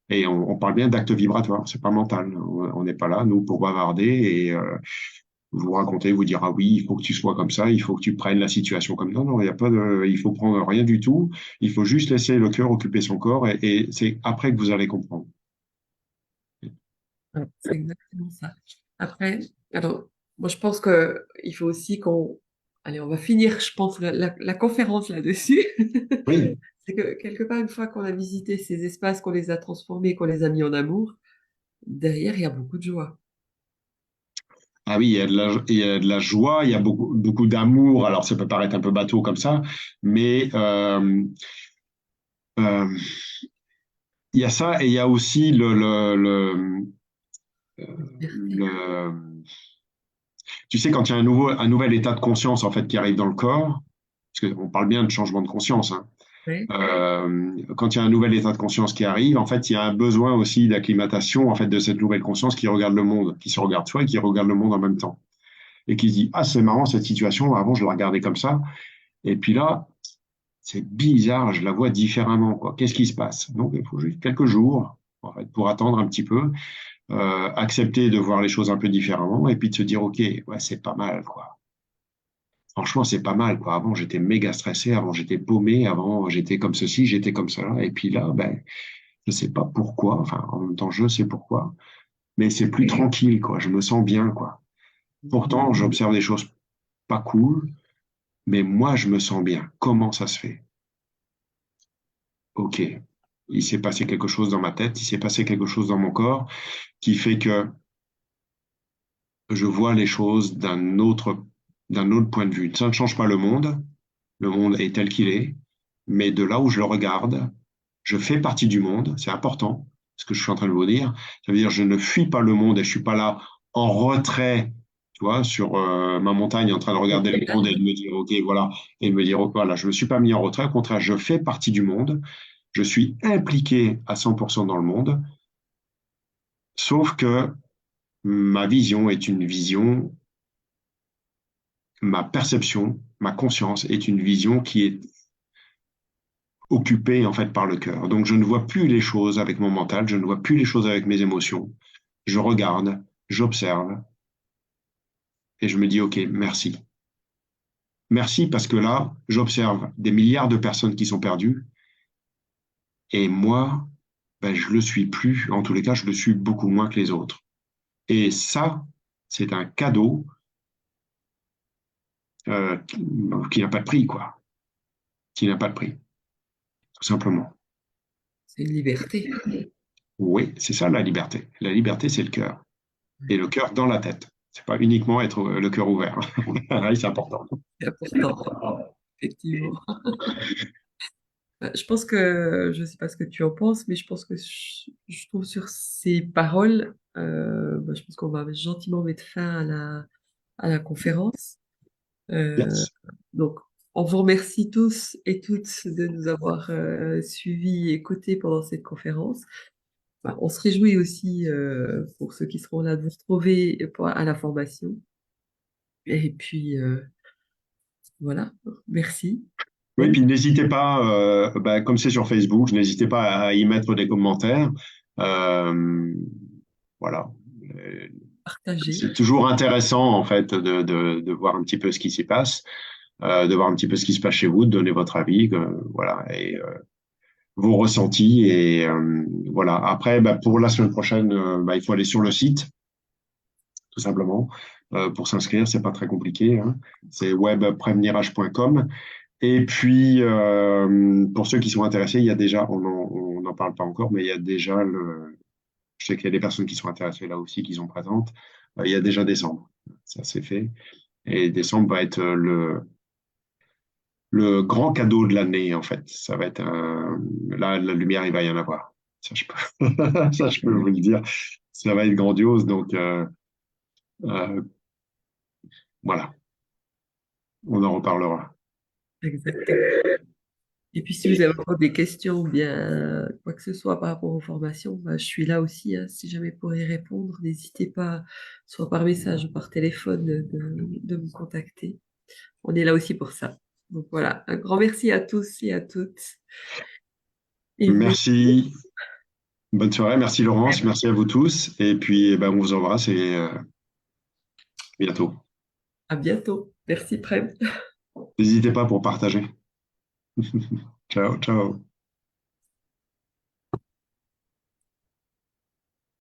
Et on parle bien d'actes vibratoires, c'est pas mental. On n'est pas là, nous, pour bavarder et vous raconter, vous dire, ah oui, il faut que tu sois comme ça, il faut que tu prennes la situation comme ça. Non, il y a pas de, il faut prendre rien du tout. Il faut juste laisser le cœur occuper son corps et c'est après que vous allez comprendre. Ouais, c'est exactement ça. Après, alors, moi, je pense que il faut aussi qu'on... Allez, on va finir, je pense, la conférence là-dessus. Oui. C'est que quelque part, une fois qu'on a visité ces espaces, qu'on les a transformés, qu'on les a mis en amour, derrière, il y a beaucoup de joie. Ah oui, il y a de la joie, il y a beaucoup d'amour. Alors, ça peut paraître un peu bateau comme ça, mais euh, il y a ça et il y a aussi Une fierté. le- tu sais, quand il y a un nouvel état de conscience en fait qui arrive dans le corps, parce qu'on parle bien de changement de conscience, hein, Ouais. quand il y a un nouvel état de conscience qui arrive, en fait, il y a un besoin aussi d'acclimatation en fait de cette nouvelle conscience qui regarde le monde, qui se regarde soi et qui regarde le monde en même temps, et qui se dit, ah, c'est marrant cette situation. Avant, je la regardais comme ça, et puis là, c'est bizarre, je la vois différemment, quoi. Qu'est-ce qui se passe? Donc, il faut juste quelques jours, en fait, pour attendre un petit peu, accepter de voir les choses un peu différemment, et puis de se dire, OK, ouais, c'est pas mal, quoi. Franchement, c'est pas mal, quoi. Avant, j'étais méga stressé, avant, j'étais paumé, avant, j'étais comme ceci, j'étais comme cela, et puis là, ben, je sais pas pourquoi, enfin, en même temps, je sais pourquoi, mais c'est plus tranquille, quoi. Je me sens bien, quoi. Pourtant, j'observe des choses pas cool, mais moi, je me sens bien. Comment ça se fait? OK. Il s'est passé quelque chose dans ma tête, il s'est passé quelque chose dans mon corps qui fait que je vois les choses d'un autre point de vue. Ça ne change pas le monde. Le monde est tel qu'il est. Mais de là où je le regarde, je fais partie du monde. C'est important, ce que je suis en train de vous dire. Ça veut dire, je ne fuis pas le monde et je suis pas là en retrait, tu vois, sur ma montagne en train de regarder le monde et de me dire, OK, voilà, et de me dire, oh, voilà, je me suis pas mis en retrait. Au contraire, je fais partie du monde. Je suis impliqué à 100% dans le monde. Sauf que ma vision est une vision, ma perception, ma conscience est une vision qui est occupée en fait par le cœur. Donc je ne vois plus les choses avec mon mental, je ne vois plus les choses avec mes émotions. je regarde, j'observe et je me dis, OK, merci. Merci parce que là, j'observe des milliards de personnes qui sont perdues et moi, ben, je le suis plus. En tous les cas, je le suis beaucoup moins que les autres. Et ça, c'est un cadeau qui n'a pas de prix, quoi. Qui n'a pas de prix, tout simplement. C'est une liberté. Oui, c'est ça la liberté. La liberté, c'est le cœur. Et le cœur dans la tête. C'est pas uniquement être le cœur ouvert. Oui, c'est important. C'est important, effectivement. Je pense que, je ne sais pas ce que tu en penses, mais je pense que je trouve sur ces paroles, je pense qu'on va gentiment mettre fin à la conférence. Euh, Yes. donc, on vous remercie tous et toutes de nous avoir suivis et écoutés pendant cette conférence. On se réjouit aussi pour ceux qui seront là de vous retrouver à la formation. Et puis, voilà, merci. Oui, Bonne puis n'hésitez pas, comme c'est sur Facebook, n'hésitez pas à y mettre des commentaires. Euh, voilà. Euh, partagée. C'est toujours intéressant, en fait, de voir un petit peu ce qui s'y passe, de voir un petit peu ce qui se passe chez vous, de donner votre avis, voilà, et vos ressentis. Et voilà. Après, pour la semaine prochaine, il faut aller sur le site, tout simplement, pour s'inscrire. C'est pas très compliqué, hein. C'est webpremirage.com. Et puis, pour ceux qui sont intéressés, il y a déjà, on n'en parle pas encore, mais il y a déjà je sais qu'il y a des personnes qui sont intéressées là aussi, qui sont présentes. Il y a déjà décembre, ça c'est fait. Et décembre va être le grand cadeau de l'année, en fait. Ça va être là, la lumière, il va y en avoir. Ça, je peux, ça, je peux vous le dire. Ça va être grandiose. Donc, euh, voilà, on en reparlera. Exactement. Et puis, si vous avez encore des questions ou bien quoi que ce soit par rapport aux formations, je suis là aussi, hein, si jamais pour y répondre, n'hésitez pas, soit par message ou par téléphone, de me contacter. On est là aussi pour ça. Donc voilà, un grand merci à tous et à toutes. Et puis, Merci. Bonne soirée. Merci Laurence. Merci à vous tous. Et puis, on vous embrasse et bientôt. à bientôt. Merci, Prem. N'hésitez pas pour partager. Ciao, ciao.